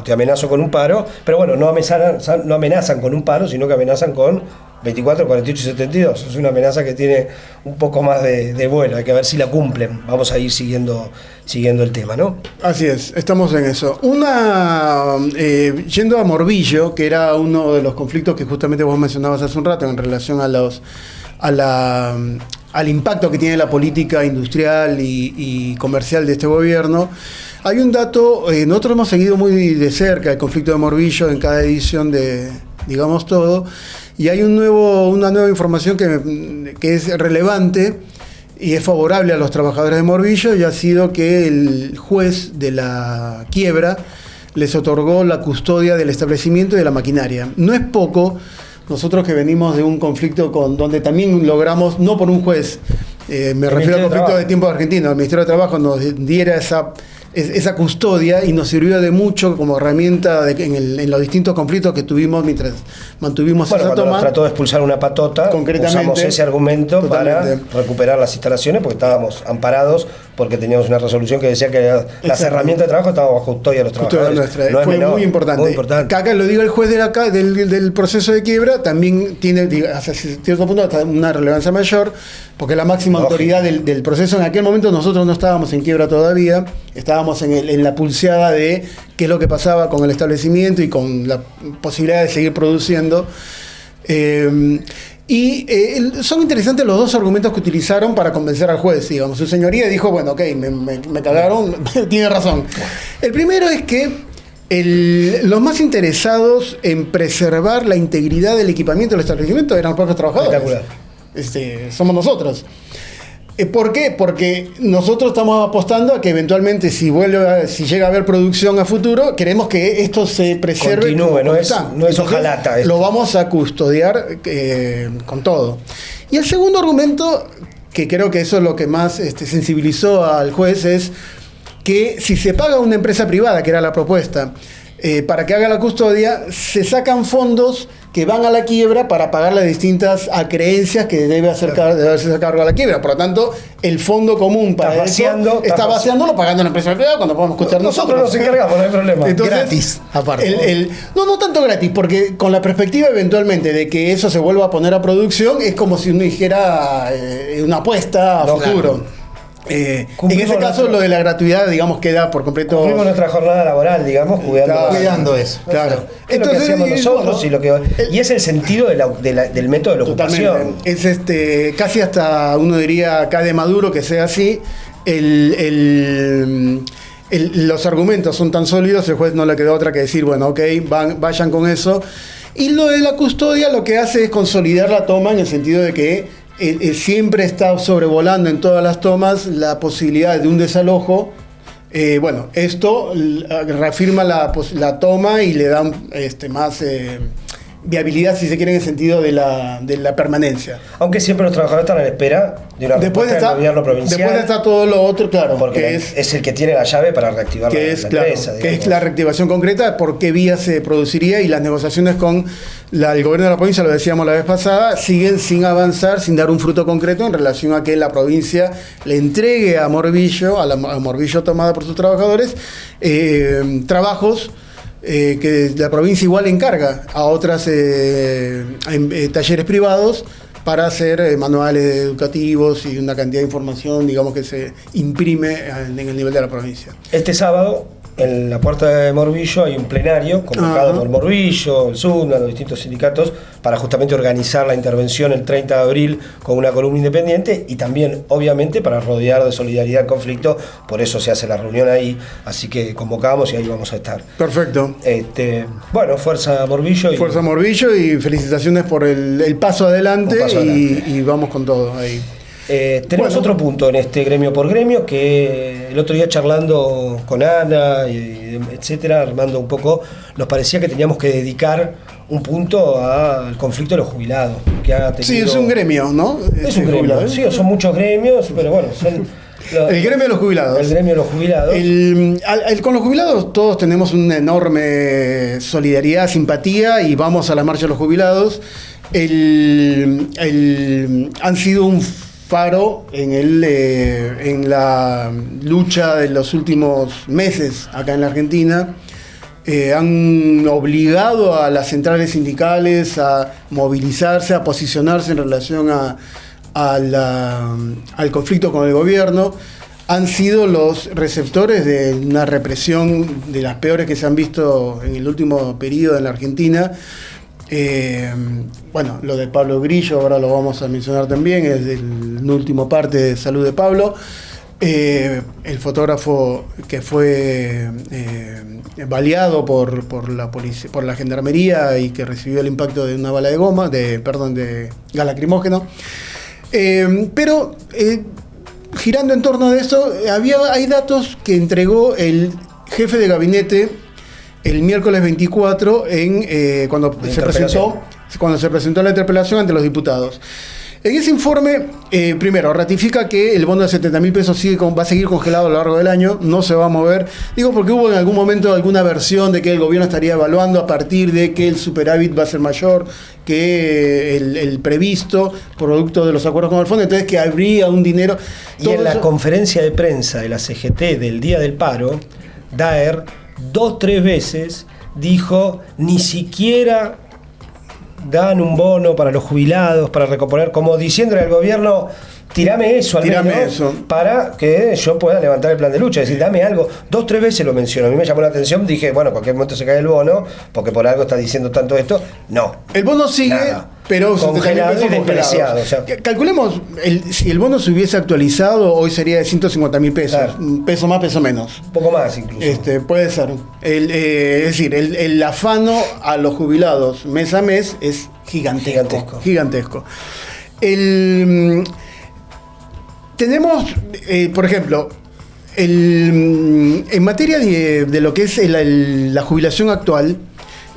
Te amenazo con un paro, pero bueno, no amenazan con un paro, sino que amenazan con 24, 48 y 72. Es una amenaza que tiene un poco más de vuelo, hay que ver si la cumplen. Vamos a ir siguiendo el tema, ¿no? Así es, estamos en eso. Yendo a Morbillo, que era uno de los conflictos que justamente vos mencionabas hace un rato en relación al impacto que tiene la política industrial y comercial de este gobierno. Hay un dato, nosotros hemos seguido muy de cerca el conflicto de Morbillo en cada edición de Digamos Todo, y hay una nueva información que es relevante y es favorable a los trabajadores de Morbillo, y ha sido que el juez de la quiebra les otorgó la custodia del establecimiento y de la maquinaria. No es poco. Nosotros que venimos de un conflicto donde también logramos, no por un juez, me refiero al conflicto de tiempo argentino, el Ministerio de Trabajo nos diera esa custodia y nos sirvió de mucho como herramienta en los distintos conflictos que tuvimos mientras mantuvimos esa cuando toma. nos trató de expulsar una patota, Concretamente, usamos ese argumento totalmente, para recuperar las instalaciones, porque estábamos amparados, porque teníamos una resolución que decía que las herramientas de trabajo estaban bajo custodia de los trabajadores. Nuestra. Fue muy importante. Acá lo diga el juez del proceso de quiebra, también tiene, hasta cierto punto, hasta una relevancia mayor, porque la máxima autoridad del proceso. En aquel momento nosotros no estábamos en quiebra todavía, estábamos en la pulseada de qué es lo que pasaba con el establecimiento y con la posibilidad de seguir produciendo. Son interesantes los dos argumentos que utilizaron para convencer al juez. Digamos, su señoría dijo, bueno, ok, me cagaron, tiene razón. El primero es que los más interesados en preservar la integridad del equipamiento del establecimiento eran los propios trabajadores. Espectacular. Somos nosotros. ¿Por qué? Porque nosotros estamos apostando a que eventualmente si llega a haber producción a futuro, queremos que esto se preserve. Continúe, no es hojalata. Lo vamos a custodiar con todo. Y el segundo argumento, que creo que eso es lo que más sensibilizó al juez, es que si se paga a una empresa privada, que era la propuesta, para que haga la custodia, se sacan fondos que van a la quiebra para pagar las distintas acreencias que debe hacerse cargo a la quiebra. Por lo tanto, el fondo común para está vaciándolo pagando a la empresa privada cuando podemos costear nosotros. Nosotros nos encargamos, no hay problema. Entonces, gratis, aparte. No tanto gratis, porque con la perspectiva eventualmente de que eso se vuelva a poner a producción, es como si uno dijera una apuesta a futuro. Claro. En ese caso, lo de la gratuidad, digamos, queda por completo. Cumplimos nuestra jornada laboral, digamos, cuidando eso. Claro. Es lo que hacíamos nosotros, y es el sentido del método de la ocupación. Es casi hasta uno diría acá de Maduro que sea así. Los argumentos son tan sólidos, el juez no le quedó otra que decir, bueno, ok, vayan con eso. Y lo de la custodia lo que hace es consolidar la toma en el sentido de que siempre está sobrevolando en todas las tomas la posibilidad de un desalojo. Esto reafirma la toma y le da más viabilidad, si se quiere, en el sentido de la permanencia. Aunque siempre los trabajadores están a la espera de una respuesta del gobierno provincial. Después está todo lo otro, claro. Porque es el que tiene la llave para reactivar la empresa. Que es la reactivación concreta, por qué vía se produciría, y las negociaciones con el gobierno de la provincia, lo decíamos la vez pasada, siguen sin avanzar, sin dar un fruto concreto en relación a que la provincia le entregue a Morbillo, a Morbillo tomada por sus trabajadores, trabajos que la provincia igual encarga a otras talleres privados para hacer manuales educativos y una cantidad de información, digamos, que se imprime en el nivel de la provincia. Este sábado, en la puerta de Morbillo, hay un plenario convocado por Morbillo, el SUNA, los distintos sindicatos, para justamente organizar la intervención el 30 de abril con una columna independiente, y también, obviamente, para rodear de solidaridad el conflicto. Por eso se hace la reunión ahí, así que convocamos y ahí vamos a estar. Perfecto. Fuerza Morbillo. Fuerza Morbillo, y felicitaciones por el paso adelante, y vamos con todo ahí. Tenemos otro punto en este gremio por gremio, que el otro día charlando con Ana, etcétera, armando un poco, nos parecía que teníamos que dedicar un punto al conflicto de los jubilados. Sí, es un gremio, ¿no? Es un gremio, sí, son muchos gremios, pero bueno, son... El gremio de los jubilados. El gremio de los jubilados. Con los jubilados todos tenemos una enorme solidaridad, simpatía, y vamos a la marcha de los jubilados. Han sido un faro en la lucha de los últimos meses acá en la Argentina. Han obligado a las centrales sindicales a movilizarse, a posicionarse en relación al conflicto con el gobierno. Han sido los receptores de una represión de las peores que se han visto en el último periodo en la Argentina. Bueno, lo de Pablo Grillo, ahora lo vamos a mencionar también, es la última parte de Salud de Pablo. El fotógrafo que fue baleado por la policía, por la gendarmería, y que recibió el impacto de una bala de goma, de gas lacrimógeno. Pero girando en torno de esto, hay datos que entregó el jefe de gabinete el miércoles 24 cuando se presentó la interpelación ante los diputados. En ese informe, primero, ratifica que el bono de 70.000 pesos va a seguir congelado a lo largo del año, no se va a mover. Digo porque hubo en algún momento alguna versión de que el gobierno estaría evaluando a partir de que el superávit va a ser mayor que el previsto, producto de los acuerdos con el fondo, entonces que habría un dinero. Y en la conferencia de prensa de la CGT del día del paro, Daer 2-3 veces dijo: ni siquiera dan un bono para los jubilados, para recomponer, como diciéndole al gobierno: tirame eso, para que yo pueda levantar el plan de lucha. Es decir, dame algo. 2-3 veces lo menciono. A mí me llamó la atención, dije, bueno, en cualquier momento se cae el bono, porque por algo está diciendo tanto esto. No. El bono sigue, pero congelado y despreciado. O sea, calculemos, si el bono se hubiese actualizado, hoy sería de 150.000 pesos. Claro. Un peso más, peso menos. Un poco más incluso. Puede ser. Es decir, el afano a los jubilados mes a mes es gigantesco. Tenemos, por ejemplo, en materia de lo que es la jubilación actual,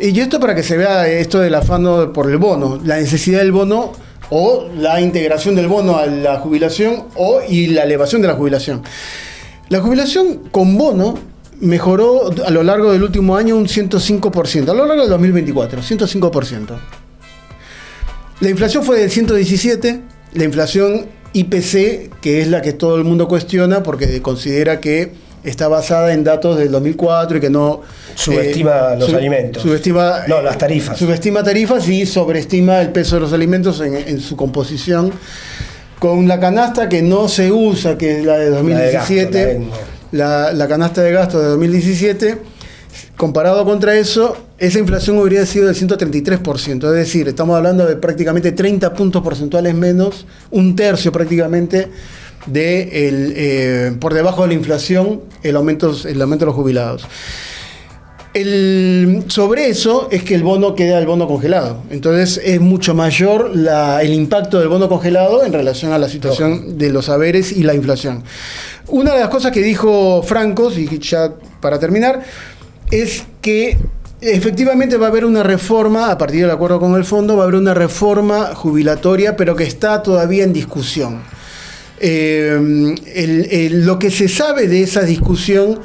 y esto para que se vea esto del afano por el bono, la necesidad del bono o la integración del bono a la jubilación y la elevación de la jubilación. La jubilación con bono mejoró a lo largo del último año un 105%, a lo largo del 2024, 105%. La inflación fue del 117%, la inflación IPC, que es la que todo el mundo cuestiona porque considera que está basada en datos del 2004 y que no subestima los alimentos. Las tarifas. Subestima tarifas y sobreestima el peso de los alimentos en su composición. Con la canasta que no se usa, que es la de 2017, la canasta de gasto de 2017, comparado contra eso, esa inflación hubiera sido del 133%. Es decir, estamos hablando de prácticamente 30 puntos porcentuales menos, un tercio prácticamente, por debajo de la inflación, el aumento de los jubilados. Sobre eso es que el bono congelado. Entonces es mucho mayor el impacto del bono congelado en relación a la situación de los haberes y la inflación. Una de las cosas que dijo Francos, y ya para terminar, es que efectivamente va a haber una reforma, a partir del acuerdo con el fondo, va a haber una reforma jubilatoria, pero que está todavía en discusión. Lo que se sabe de esa discusión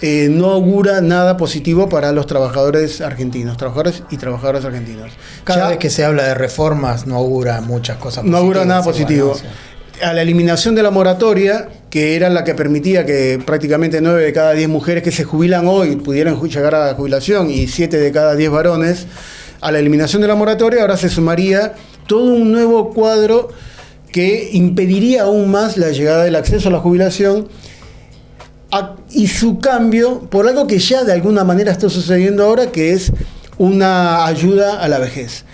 no augura nada positivo para los trabajadores argentinos, trabajadores y trabajadoras argentinos. Cada vez que se habla de reformas no augura muchas cosas positivas. No augura nada positivo. A la eliminación de la moratoria, que era la que permitía que prácticamente 9 de cada 10 mujeres que se jubilan hoy pudieran llegar a la jubilación y 7 de cada 10 varones, a la eliminación de la moratoria ahora se sumaría todo un nuevo cuadro que impediría aún más la llegada del acceso a la jubilación y su cambio por algo que ya de alguna manera está sucediendo ahora, que es una ayuda a la vejez.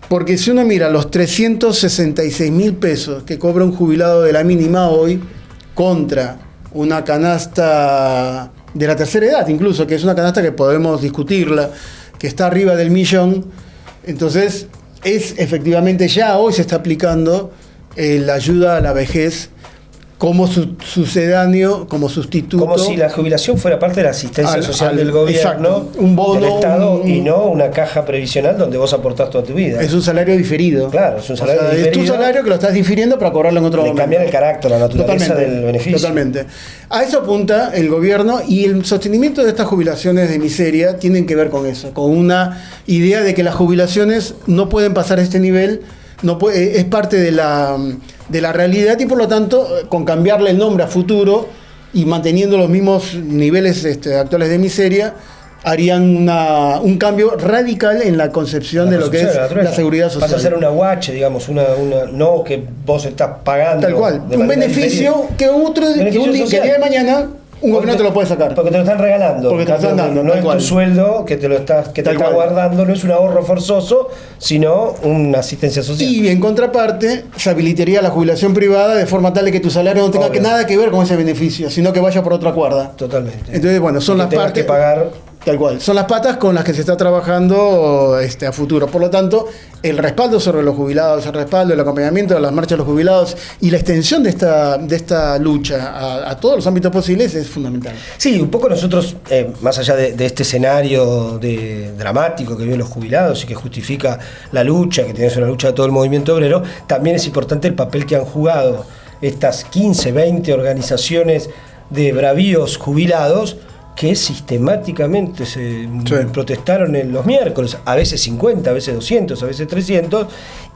Porque si uno mira los 366.000 pesos que cobra un jubilado de la mínima hoy contra una canasta de la tercera edad, incluso, que es una canasta que podemos discutirla, que está arriba del millón, entonces efectivamente ya hoy se está aplicando la ayuda a la vejez como sucedáneo, como sustituto. Como si la jubilación fuera parte de la asistencia social del gobierno, exacto, un bono, del Estado, y no una caja previsional donde vos aportás toda tu vida. Es un salario diferido. Claro, es un salario diferido. Es tu salario que lo estás difiriendo para cobrarlo en otro momento. Cambiar el carácter, la naturaleza del beneficio. Totalmente. A eso apunta el gobierno, y el sostenimiento de estas jubilaciones de miseria tienen que ver con eso, con una idea de que las jubilaciones no pueden pasar a este nivel. No puede, es parte de de la realidad y por lo tanto, con cambiarle el nombre a futuro y manteniendo los mismos niveles actuales de miseria, harían un cambio radical en la concepción de lo que es la seguridad social. Pasa a ser una guache, digamos, no que vos estás pagando. Tal cual, un beneficio que el día de mañana un gobierno te lo puede sacar. Porque te lo están regalando. Porque te lo están dando. No es tu sueldo que te está guardando, no es un ahorro forzoso, sino una asistencia social. Y en contraparte, se habilitaría la jubilación privada de forma tal de que tu salario no tenga nada que ver con ese beneficio, sino que vaya por otra cuerda. Totalmente. Entonces, bueno, son las partes. Que pagar. Tal cual. Son las patas con las que se está trabajando a futuro. Por lo tanto, el respaldo sobre los jubilados, el respaldo, el acompañamiento de las marchas de los jubilados y la extensión de esta lucha a todos los ámbitos posibles es fundamental. Sí, un poco nosotros, más allá de este escenario dramático que viven los jubilados y que justifica la lucha, que tiene que ser una lucha de todo el movimiento obrero, también es importante el papel que han jugado estas 15, 20 organizaciones de bravíos jubilados que sistemáticamente se protestaron en los miércoles, a veces 50, a veces 200, a veces 300,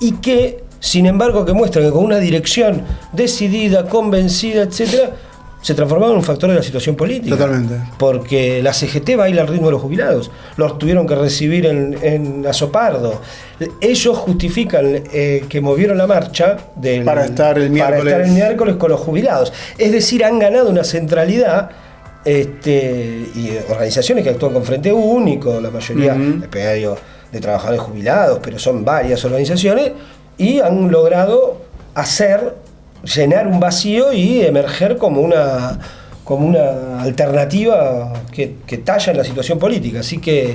y que, sin embargo, que muestran que con una dirección decidida, convencida, etcétera, se transformaron en un factor de la situación política. Totalmente. Porque la CGT baila al ritmo de los jubilados. Los tuvieron que recibir en Azopardo. Ellos justifican que movieron la marcha para estar el miércoles con los jubilados. Es decir, han ganado una centralidad y organizaciones que actúan con Frente Único, la mayoría el plenario de trabajadores jubilados, pero son varias organizaciones, y han logrado llenar un vacío y emerger como una alternativa que talla en la situación política. Así que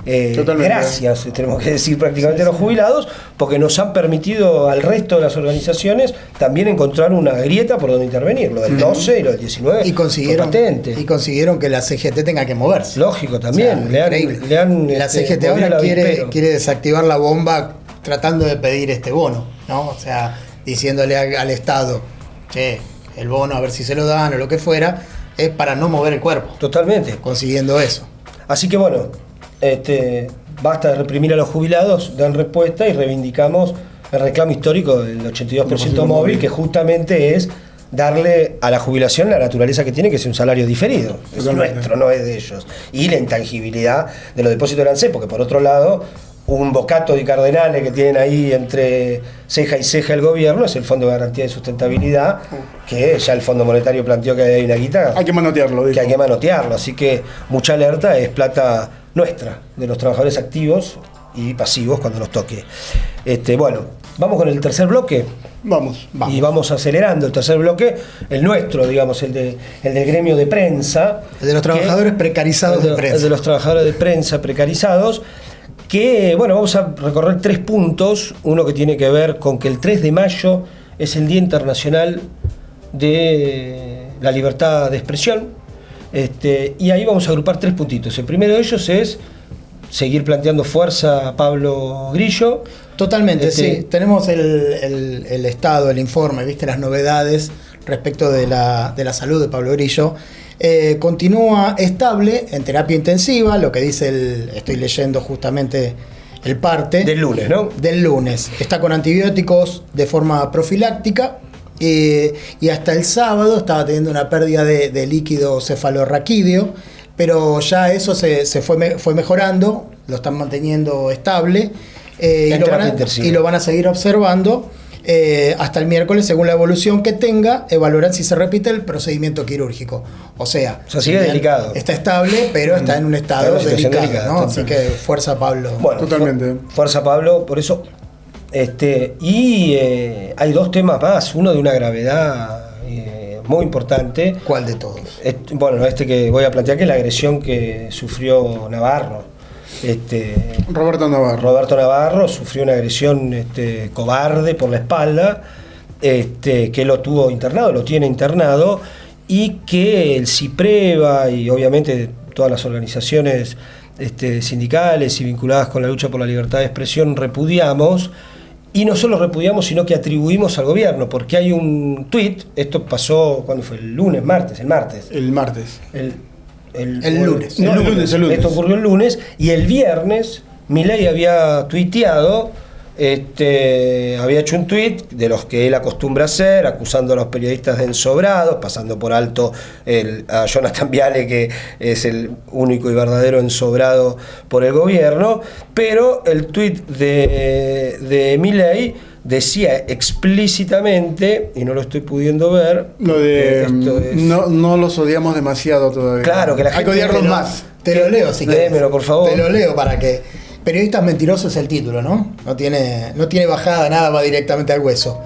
gracias, tenemos que decir prácticamente a los jubilados, porque nos han permitido al resto de las organizaciones también encontrar una grieta por donde intervenir, lo del 12 y lo del 19. Y consiguieron que la CGT tenga que moverse. Lógico, también. O sea, la CGT ahora quiere desactivar la bomba tratando de pedir este bono, ¿no? O sea, diciéndole al Estado, che, el bono a ver si se lo dan o lo que fuera, es para no mover el cuerpo. Totalmente. Consiguiendo eso. Así que bueno, basta de reprimir a los jubilados, dan respuesta y reivindicamos el reclamo histórico del 82% móvil, que justamente es darle a la jubilación la naturaleza que tiene, que es un salario diferido. Es nuestro, no es de ellos. Y la intangibilidad de los depósitos del ANSES, porque por otro lado, un bocato de cardenales que tienen ahí entre ceja y ceja el gobierno es el Fondo de Garantía de Sustentabilidad, que ya el Fondo Monetario planteó que hay una guita. Hay que manotearlo. Que hay que manotearlo, así que mucha alerta, es plata nuestra, de los trabajadores activos y pasivos cuando nos toque. Bueno, vamos con el tercer bloque. Vamos. Y vamos acelerando el tercer bloque, el nuestro, digamos, el del gremio de prensa. El de los trabajadores precarizados de prensa. El de los trabajadores de prensa precarizados. Que, bueno, vamos a recorrer 3 puntos. Uno que tiene que ver con que el 3 de mayo es el Día Internacional de la Libertad de Expresión. Y ahí vamos a agrupar 3 puntitos. El primero de ellos es seguir planteando fuerza a Pablo Grillo. Totalmente, sí. Tenemos el estado, el informe, ¿viste? Las novedades respecto de la salud de Pablo Grillo. Continúa estable en terapia intensiva, lo que dice estoy leyendo justamente el parte. Del lunes, ¿no? Del lunes. Está con antibióticos de forma profiláctica y hasta el sábado estaba teniendo una pérdida de líquido cefalorraquídeo, pero ya eso se fue mejorando, lo están manteniendo estable y lo van a seguir observando. Hasta el miércoles, según la evolución que tenga, evaluarán si se repite el procedimiento quirúrgico. O sea sigue delicado. Está estable, pero está en un estado delicado, ¿no? Así que fuerza Pablo. Bueno, totalmente. Fuerza Pablo, por eso. Hay 2 temas más, uno de una gravedad muy importante. ¿Cuál de todos? Bueno, que voy a plantear, que es la agresión que sufrió Navarro. Roberto Navarro sufrió una agresión cobarde por la espalda, que lo tiene internado, y que el CIPREVA y obviamente todas las organizaciones sindicales y vinculadas con la lucha por la libertad de expresión repudiamos, y no solo repudiamos, sino que atribuimos al gobierno, porque hay un tuit, esto pasó, ¿cuándo fue? El lunes. El lunes. Esto ocurrió el lunes, y el viernes Milei había tuiteado había hecho un tuit de los que él acostumbra hacer, acusando a los periodistas de ensobrados, pasando por alto a Jonathan Viale, que es el único y verdadero ensobrado por el gobierno, pero el tuit de Milei decía explícitamente, y no lo estoy pudiendo ver, lo de no los odiamos demasiado todavía. Claro, que la gente hay que odiarlos más. Te lo leo si querés. Léemelo, por favor. Te lo leo para que... Periodistas mentirosos es el título, ¿no? No tiene bajada, nada, va directamente al hueso.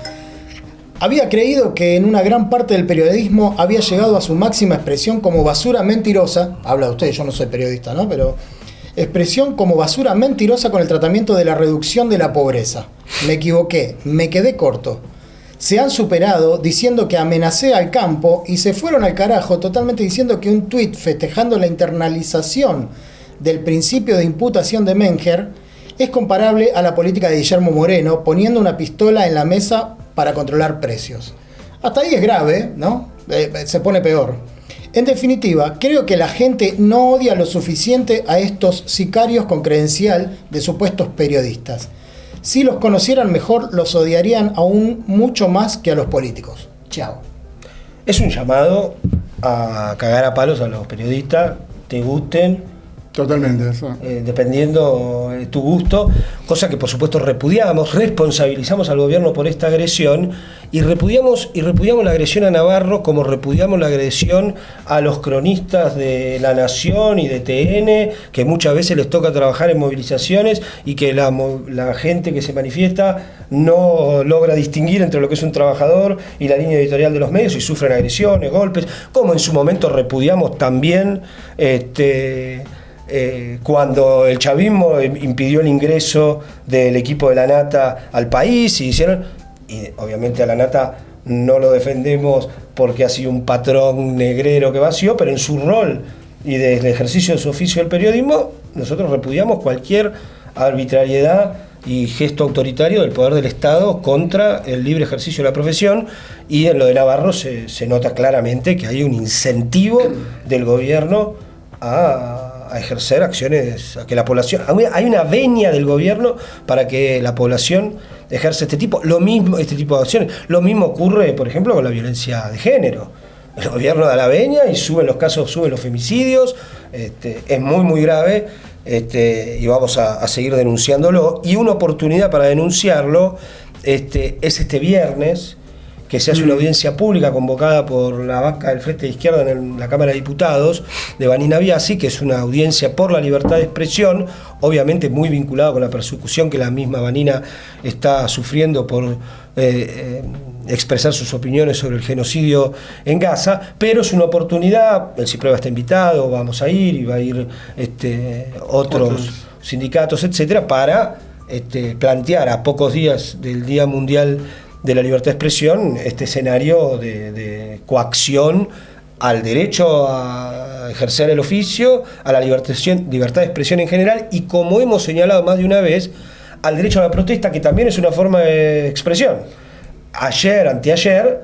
Había creído que en una gran parte del periodismo había llegado a su máxima expresión como basura mentirosa. Habla usted, yo no soy periodista, ¿no? Pero expresión como basura mentirosa con el tratamiento de la reducción de la pobreza. Me equivoqué, me quedé corto. Se han superado diciendo que amenacé al campo y se fueron al carajo totalmente diciendo que un tuit festejando la internalización del principio de imputación de Menger es comparable a la política de Guillermo Moreno poniendo una pistola en la mesa para controlar precios. Hasta ahí es grave, ¿no? Se pone peor. En definitiva, creo que la gente no odia lo suficiente a estos sicarios con credencial de supuestos periodistas. Si los conocieran mejor, los odiarían aún mucho más que a los políticos. Chao. Es un llamado a cagar a palos a los periodistas, te gusten. Totalmente, eso. Dependiendo de tu gusto, cosa que por supuesto repudiamos, responsabilizamos al gobierno por esta agresión y repudiamos la agresión a Navarro como repudiamos la agresión a los cronistas de La Nación y de TN, que muchas veces les toca trabajar en movilizaciones y que la gente que se manifiesta no logra distinguir entre lo que es un trabajador y la línea editorial de los medios y sufren agresiones, golpes, como en su momento repudiamos también cuando el chavismo impidió el ingreso del equipo de la Nata al país y obviamente a la Nata no lo defendemos porque ha sido un patrón negrero que vació, pero en su rol y del ejercicio de su oficio del periodismo, nosotros repudiamos cualquier arbitrariedad y gesto autoritario del poder del Estado contra el libre ejercicio de la profesión, y en lo de Navarro se nota claramente que hay un incentivo del gobierno a ejercer acciones, a que la población, hay una venia del gobierno para que la población ejerce este tipo de acciones. Lo mismo ocurre, por ejemplo, con la violencia de género. El gobierno da la venia y suben los casos, suben los femicidios, es muy muy grave, y vamos a seguir denunciándolo. Y una oportunidad para denunciarlo es este viernes, que se hace una audiencia pública convocada por la banca del Frente de Izquierda en la Cámara de Diputados de Vanina Biasi, que es una audiencia por la libertad de expresión, obviamente muy vinculado con la persecución que la misma Vanina está sufriendo por expresar sus opiniones sobre el genocidio en Gaza, pero es una oportunidad, el CIPREVA está invitado, vamos a ir, y va a ir otros sindicatos, etcétera, para plantear a pocos días del Día Mundial de la Libertad de Expresión este escenario de coacción al derecho a ejercer el oficio, a la libertad de expresión en general, y como hemos señalado más de una vez, al derecho a la protesta, que también es una forma de expresión. Anteayer,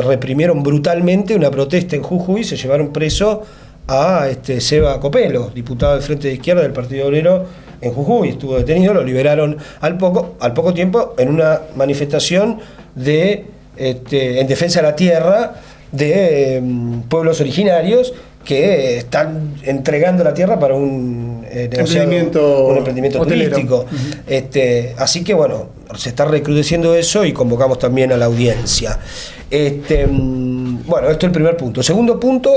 reprimieron brutalmente una protesta en Jujuy, se llevaron preso a Seba Copelo, diputado del Frente de Izquierda del Partido Obrero en Jujuy, estuvo detenido, lo liberaron al poco tiempo en una manifestación en defensa de la tierra de pueblos originarios que están entregando la tierra para un emprendimiento turístico. Así que bueno, se está recrudeciendo eso y convocamos también a la audiencia. Bueno, esto es el primer punto. Segundo punto,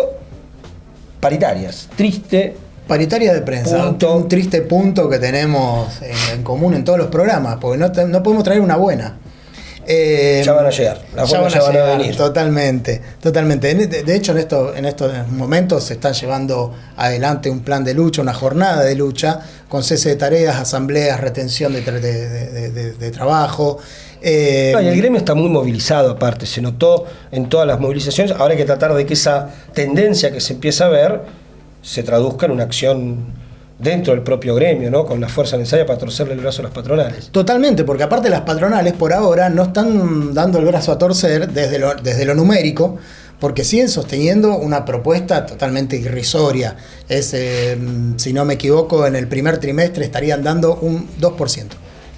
paritarias. Paritaria de prensa, un triste punto que tenemos en común en todos los programas, porque no podemos traer una buena. Ya van a llegar, las buenas ya van a venir. Totalmente. De hecho, en estos momentos se están llevando adelante un plan de lucha, una jornada de lucha, con cese de tareas, asambleas, retención de trabajo. Y el gremio está muy movilizado, aparte, se notó en todas las movilizaciones. Ahora hay que tratar de que esa tendencia que se empieza a ver se traduzca en una acción dentro del propio gremio, ¿no? Con la fuerza necesaria para torcerle el brazo a las patronales. Totalmente, porque aparte las patronales por ahora no están dando el brazo a torcer desde lo numérico, porque siguen sosteniendo una propuesta totalmente irrisoria. Si no me equivoco, en el primer trimestre estarían dando un 2%.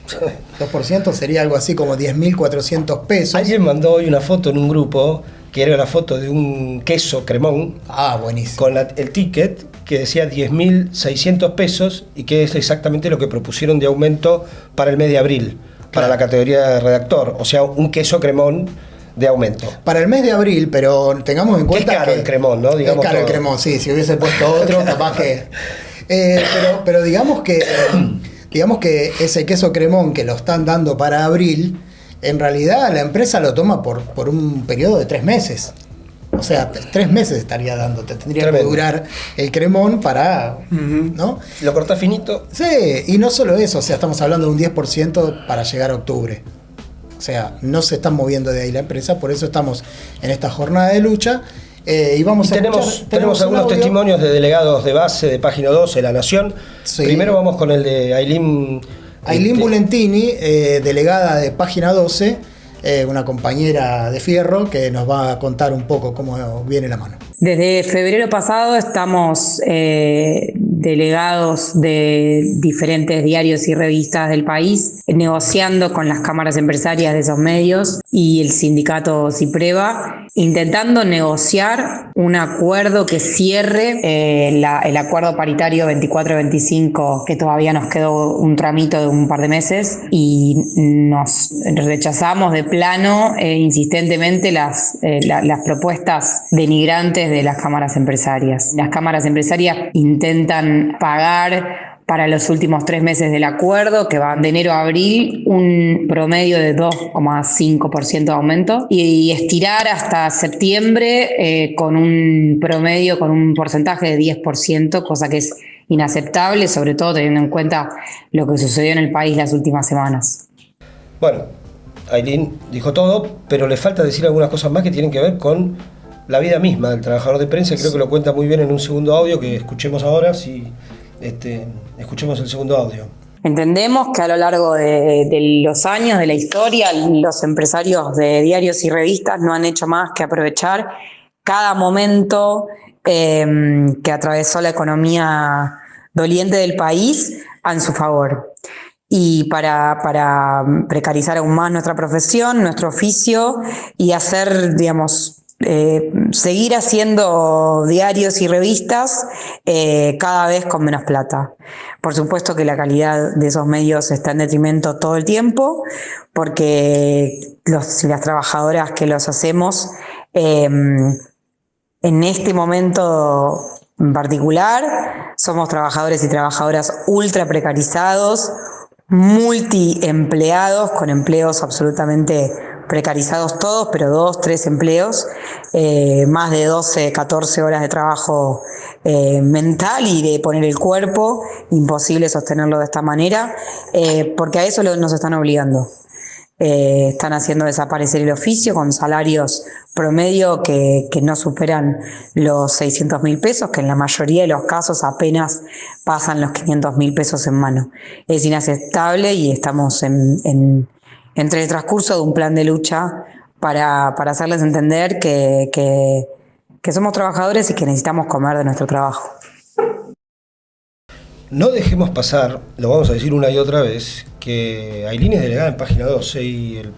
2% sería algo así como 10.400 pesos. Alguien mandó hoy una foto en un grupo, que era la foto de un queso cremón. Ah, buenísimo. Con el ticket que decía 10.600 pesos y que es exactamente lo que propusieron de aumento para el mes de abril, para la categoría de redactor. O sea, un queso cremón de aumento. Para el mes de abril, pero tengamos en cuenta que es caro el cremón, ¿no? Digamos es caro todo. el cremón, sí. Si hubiese puesto otro, capaz que... pero digamos que ese queso cremón que lo están dando para abril, en realidad la empresa lo toma por un periodo de 3 meses. O sea, 3 meses estaría dándote. Tendría que durar el cremón para... ¿no? Lo cortás finito. Sí, y no solo eso. O sea, estamos hablando de un 10% para llegar a octubre. O sea, no se están moviendo de ahí la empresa. Por eso estamos en esta jornada de lucha. Y vamos a tenemos algunos testimonios de delegados de base de Página 12 de La Nación. Sí. Primero vamos con el de Ailín Bulentini, delegada de Página 12, una compañera de fierro que nos va a contar un poco cómo viene la mano. Desde febrero pasado estamos delegados de diferentes diarios y revistas del país, negociando con las cámaras empresarias de esos medios y el sindicato CIPREVA, intentando negociar un acuerdo que cierre el acuerdo paritario 24-25, que todavía nos quedó un tramito de un par de meses, y nos rechazamos de plano insistentemente las propuestas denigrantes de las cámaras empresarias. Las cámaras empresarias intentan pagar para los últimos 3 meses del acuerdo, que van de enero a abril, un promedio de 2,5% de aumento, y estirar hasta septiembre con un promedio, con un porcentaje de 10%, cosa que es inaceptable, sobre todo teniendo en cuenta lo que sucedió en el país las últimas semanas. Bueno, Ailín dijo todo, pero le falta decir algunas cosas más que tienen que ver con la vida misma del trabajador de prensa. Creo que lo cuenta muy bien en un segundo audio que escuchemos ahora. Escuchemos el segundo audio. Entendemos que a lo largo de los años, de la historia, los empresarios de diarios y revistas no han hecho más que aprovechar cada momento que atravesó la economía doliente del país en su favor. Y para precarizar aún más nuestra profesión, nuestro oficio, y hacer, seguir haciendo diarios y revistas cada vez con menos plata. Por supuesto que la calidad de esos medios está en detrimento todo el tiempo, porque las trabajadoras que los hacemos, en este momento en particular, somos trabajadores y trabajadoras ultra precarizados, multiempleados, con empleos absolutamente precarizados todos, pero 2, 3 empleos, más de 12, 14 horas de trabajo mental y de poner el cuerpo, imposible sostenerlo de esta manera, porque a eso nos están obligando. Están haciendo desaparecer el oficio con salarios promedio que no superan los 600.000 pesos, que en la mayoría de los casos apenas pasan los 500.000 pesos en mano. Es inaceptable y estamos entre el transcurso de un plan de lucha para hacerles entender que somos trabajadores y que necesitamos comer de nuestro trabajo. No dejemos pasar, lo vamos a decir una y otra vez, que Ailín es delegada en Página 12 y el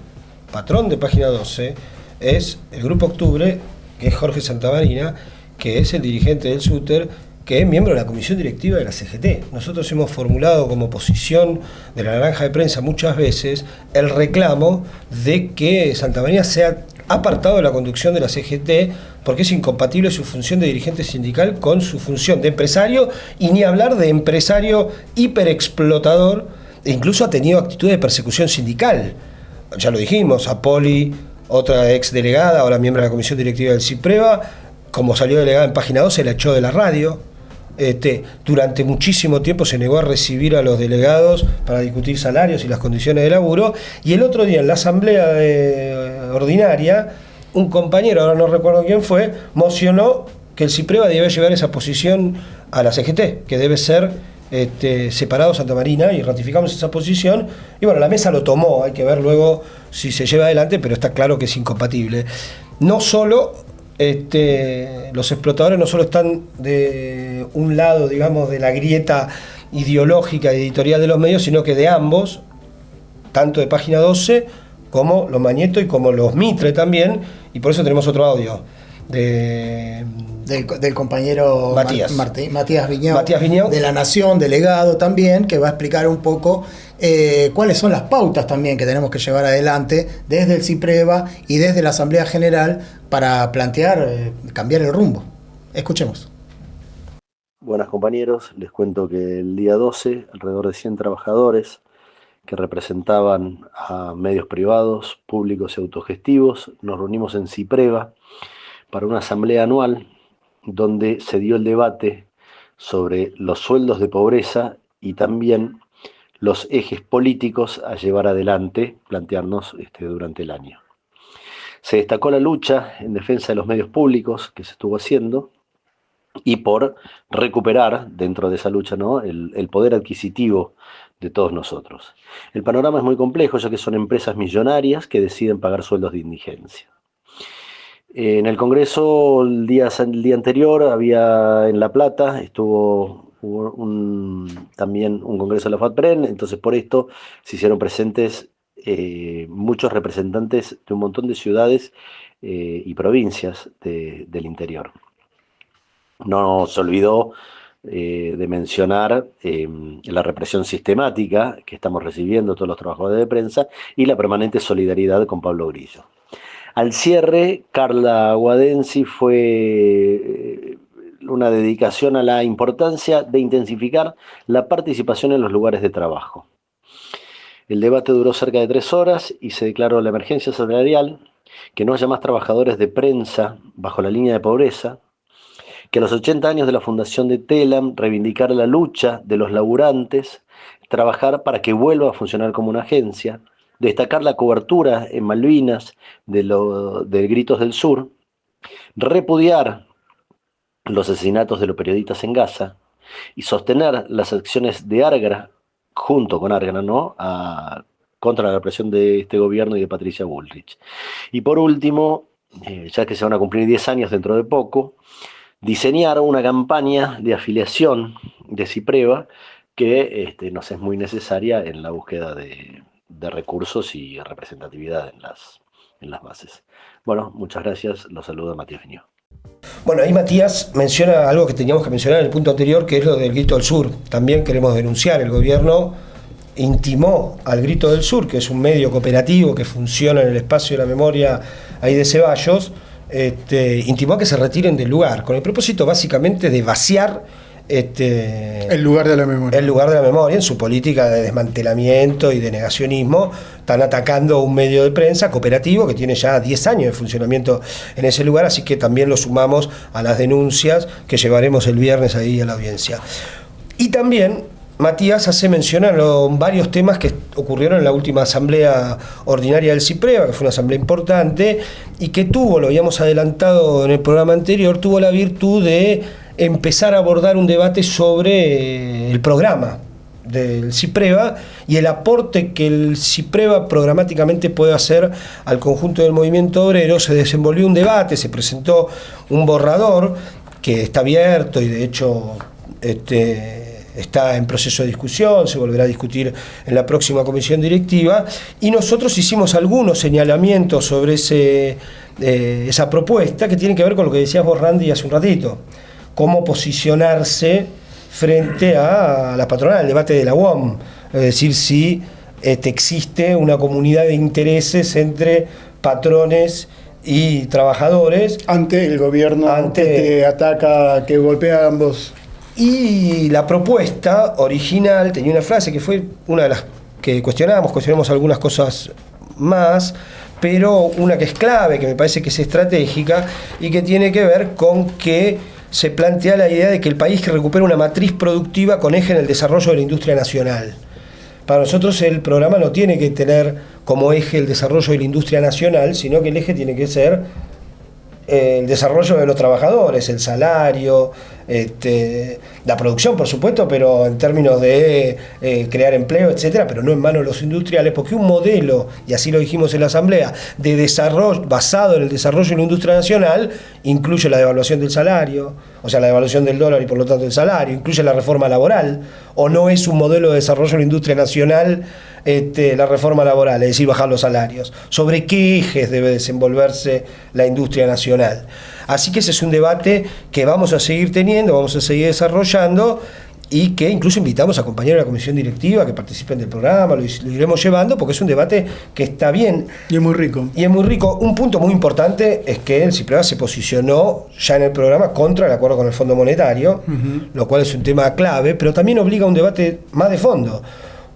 patrón de Página 12 es el Grupo Octubre, que es Jorge Santamarina, que es el dirigente del SUTER, que es miembro de la comisión directiva de la CGT. Nosotros hemos formulado como posición de la Naranja de Prensa muchas veces el reclamo de que Santamarina sea apartado de la conducción de la CGT porque es incompatible su función de dirigente sindical con su función de empresario, y ni hablar de empresario hiperexplotador, e incluso ha tenido actitudes de persecución sindical. Ya lo dijimos, a Poli, otra ex delegada, ahora miembro de la comisión directiva del CIPREVA, como salió delegada en Página 12, la echó de la radio. Durante muchísimo tiempo se negó a recibir a los delegados para discutir salarios y las condiciones de laburo, y el otro día en la asamblea ordinaria un compañero, ahora no recuerdo quién fue, mocionó que el CIPREVA debe llevar esa posición a la CGT, que debe ser separado Santamarina, y ratificamos esa posición, y bueno, la mesa lo tomó, hay que ver luego si se lleva adelante, pero está claro que es incompatible. No solo los explotadores no solo están de un lado, digamos, de la grieta ideológica y editorial de los medios, sino que de ambos tanto de Página 12 como los Mañeto y como los Mitre también, y por eso tenemos otro audio del compañero Matías. Matías Viñao, de La Nación, delegado también, que va a explicar un poco cuáles son las pautas también que tenemos que llevar adelante desde el CIPREVA y desde la Asamblea General para plantear cambiar el rumbo. Escuchemos. Buenas compañeros, les cuento que el día 12, alrededor de 100 trabajadores que representaban a medios privados, públicos y autogestivos, nos reunimos en CIPREVA para una asamblea anual donde se dio el debate sobre los sueldos de pobreza y también los ejes políticos a llevar adelante, plantearnos durante el año. Se destacó la lucha en defensa de los medios públicos que se estuvo haciendo y por recuperar dentro de esa lucha, ¿no?, el poder adquisitivo de todos nosotros. El panorama es muy complejo, ya que son empresas millonarias que deciden pagar sueldos de indigencia. En el Congreso, el día anterior, había en La Plata, hubo también un Congreso de la FATPREN, entonces por esto se hicieron presentes muchos representantes de un montón de ciudades y provincias del interior. No se olvidó de mencionar la represión sistemática que estamos recibiendo todos los trabajadores de prensa y la permanente solidaridad con Pablo Grillo. Al cierre, Carla Guadensi fue una dedicación a la importancia de intensificar la participación en los lugares de trabajo. El debate duró cerca de 3 horas y se declaró la emergencia salarial, que no haya más trabajadores de prensa bajo la línea de pobreza, que a los 80 años de la fundación de TELAM reivindicar la lucha de los laburantes, trabajar para que vuelva a funcionar como una agencia, destacar la cobertura en Malvinas de Gritos del Sur, repudiar los asesinatos de los periodistas en Gaza y sostener las acciones de Argara, junto con Argara, ¿no?, contra la represión de este gobierno y de Patricia Bullrich. Y por último, ya que se van a cumplir 10 años dentro de poco, diseñar una campaña de afiliación de CIPREVA que nos es muy necesaria en la búsqueda de recursos y representatividad en las bases. Bueno, muchas gracias, los saluda Matías Viñao. Bueno, ahí Matías menciona algo que teníamos que mencionar en el punto anterior, que es lo del Grito del Sur. También queremos denunciar, el gobierno intimó al Grito del Sur, que es un medio cooperativo que funciona en el espacio de la memoria ahí de Ceballos, intimó a que se retiren del lugar, con el propósito básicamente de vaciar el lugar de la memoria. El lugar de la memoria, en su política de desmantelamiento y de negacionismo. Están atacando un medio de prensa cooperativo que tiene ya 10 años de funcionamiento en ese lugar, así que también lo sumamos a las denuncias que llevaremos el viernes ahí a la audiencia. Y también Matías hace mención a varios temas que ocurrieron en la última asamblea ordinaria del CIPREVA, que fue una asamblea importante y que lo habíamos adelantado en el programa anterior, tuvo la virtud de empezar a abordar un debate sobre el programa del CIPREVA y el aporte que el CIPREVA programáticamente puede hacer al conjunto del movimiento obrero. Se desenvolvió un debate, se presentó un borrador que está abierto y de hecho está en proceso de discusión, se volverá a discutir en la próxima comisión directiva, y nosotros hicimos algunos señalamientos sobre esa propuesta que tienen que ver con lo que decías vos, Randy, hace un ratito, cómo posicionarse frente a la patronal, el debate de la UOM, es decir, si existe una comunidad de intereses entre patrones y trabajadores ante el gobierno que ataca, que golpea a ambos. Y la propuesta original tenía una frase que fue una de las que cuestionamos algunas cosas más, pero una que es clave, que me parece que es estratégica y que tiene que ver con que se plantea la idea de que el país que recupere una matriz productiva con eje en el desarrollo de la industria nacional. Para nosotros el programa no tiene que tener como eje el desarrollo de la industria nacional, sino que el eje tiene que ser el desarrollo de los trabajadores, el salario, la producción, por supuesto, pero en términos de crear empleo, etcétera, pero no en manos de los industriales, porque un modelo, y así lo dijimos en la Asamblea, de desarrollo basado en el desarrollo de la industria nacional, incluye la devaluación del salario, o sea, la devaluación del dólar y por lo tanto del salario, incluye la reforma laboral, o no es un modelo de desarrollo de la industria nacional la reforma laboral, es decir, bajar los salarios. ¿Sobre qué ejes debe desenvolverse la industria nacional? Así que ese es un debate que vamos a seguir teniendo, vamos a seguir desarrollando, y que incluso invitamos a compañeros de la comisión directiva que participen del programa, lo iremos llevando, porque es un debate que está bien. Y es muy rico. Y es muy rico. Un punto muy importante es que el CIPREVA se posicionó ya en el programa contra el acuerdo con el Fondo Monetario, lo cual es un tema clave, pero también obliga a un debate más de fondo,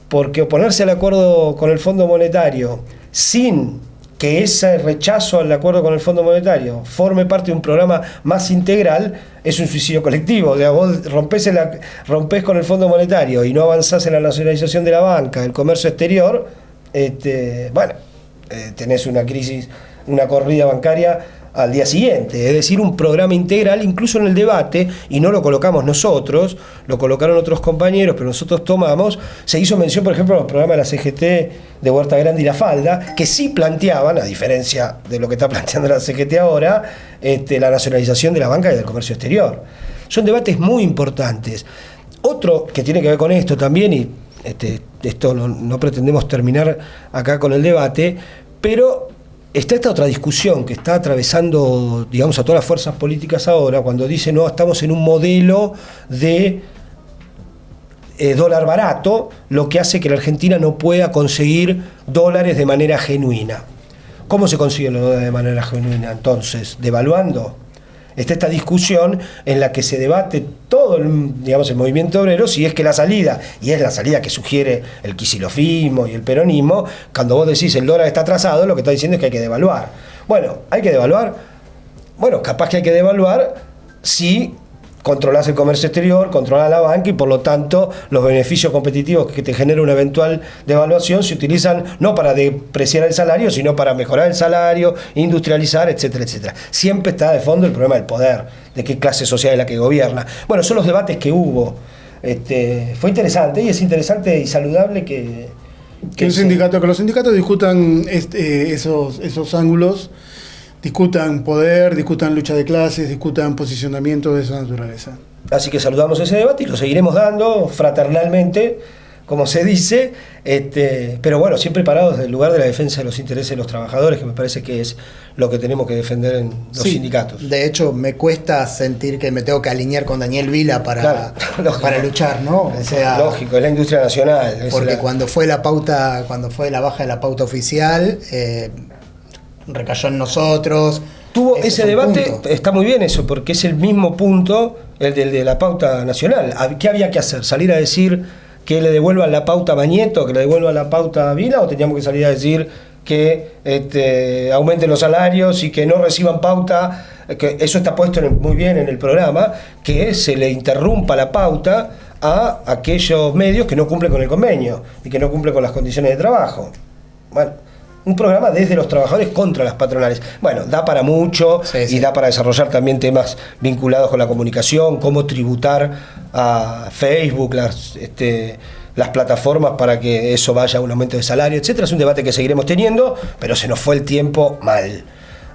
porque oponerse al acuerdo con el Fondo Monetario sin que ese rechazo al acuerdo con el Fondo Monetario forme parte de un programa más integral es un suicidio colectivo. O sea, vos rompés con el Fondo Monetario y no avanzás en la nacionalización de la banca, del comercio exterior, tenés una crisis, una corrida bancaria al día siguiente. Es decir, un programa integral, incluso en el debate, y no lo colocamos nosotros, lo colocaron otros compañeros, pero nosotros tomamos, se hizo mención, por ejemplo, a los programas de la CGT de Huerta Grande y La Falda, que sí planteaban, a diferencia de lo que está planteando la CGT ahora, la nacionalización de la banca y del comercio exterior. Son debates muy importantes. Otro que tiene que ver con esto también, y esto no pretendemos terminar acá con el debate, pero está esta otra discusión que está atravesando, digamos, a todas las fuerzas políticas ahora, cuando dicen, no, estamos en un modelo de dólar barato, lo que hace que la Argentina no pueda conseguir dólares de manera genuina. ¿Cómo se consiguen los dólares de manera genuina? Entonces, devaluando. Está esta discusión en la que se debate todo el movimiento obrero, si es que la salida, y es la salida que sugiere el quisilofismo y el peronismo, cuando vos decís el dólar está atrasado, lo que está diciendo es que hay que devaluar. Bueno, ¿hay que devaluar? Bueno, capaz que hay que devaluar si controlás el comercio exterior, controlás la banca y por lo tanto los beneficios competitivos que te genera una eventual devaluación se utilizan no para depreciar el salario, sino para mejorar el salario, industrializar, etcétera, etcétera. Siempre está de fondo el problema del poder, de qué clase social es la que gobierna. Bueno, son los debates que hubo. Fue interesante, y es interesante y saludable que los sindicatos discutan esos ángulos, discutan poder, discutan lucha de clases, discutan posicionamiento de esa naturaleza. Así que saludamos ese debate y lo seguiremos dando fraternalmente, como se dice, pero bueno, siempre parados desde el lugar de la defensa de los intereses de los trabajadores, que me parece que es lo que tenemos que defender en los sindicatos. De hecho, me cuesta sentir que me tengo que alinear con Daniel Vila para luchar, ¿no? O sea, lógico, es la industria nacional. Porque cuando fue la baja de la pauta oficial, recayó en nosotros. Tuvo ese debate, está muy bien eso, porque es el mismo punto, el de la pauta nacional. ¿Qué había que hacer? ¿Salir a decir que le devuelvan la pauta a Bañeto, que le devuelvan la pauta a Vila, o teníamos que salir a decir que aumenten los salarios y que no reciban pauta? Que eso está puesto muy bien en el programa, que se le interrumpa la pauta a aquellos medios que no cumplen con el convenio y que no cumplen con las condiciones de trabajo. Bueno, un programa desde los trabajadores contra las patronales. Bueno, da para mucho, y da para desarrollar también temas vinculados con la comunicación, cómo tributar a Facebook, las plataformas para que eso vaya a un aumento de salario, etcétera. Es un debate que seguiremos teniendo, pero se nos fue el tiempo mal.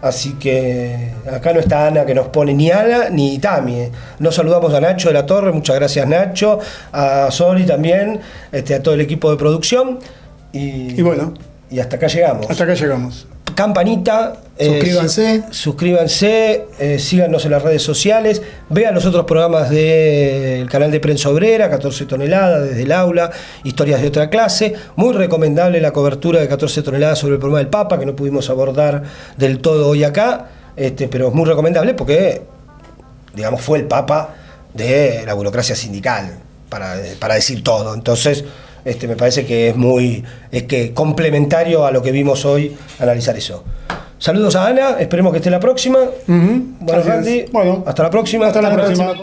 Así que acá no está Ana, que nos pone ni Ana ni Tami. Nos saludamos a Nacho de la Torre, muchas gracias Nacho, a Soli también, a todo el equipo de producción. Y bueno. Y hasta acá llegamos. Hasta acá llegamos. Campanita. Suscríbanse, síganos en las redes sociales, vean los otros programas del canal de Prensa Obrera, 14 toneladas, desde el aula, historias de otra clase. Muy recomendable la cobertura de 14 toneladas sobre el problema del Papa, que no pudimos abordar del todo hoy acá, pero es muy recomendable porque, digamos, fue el Papa de la burocracia sindical, para decir todo. Entonces, me parece que es complementario a lo que vimos hoy, analizar eso. Saludos a Ana, esperemos que esté la próxima. Bueno, Randy, hasta la próxima. Hasta la próxima.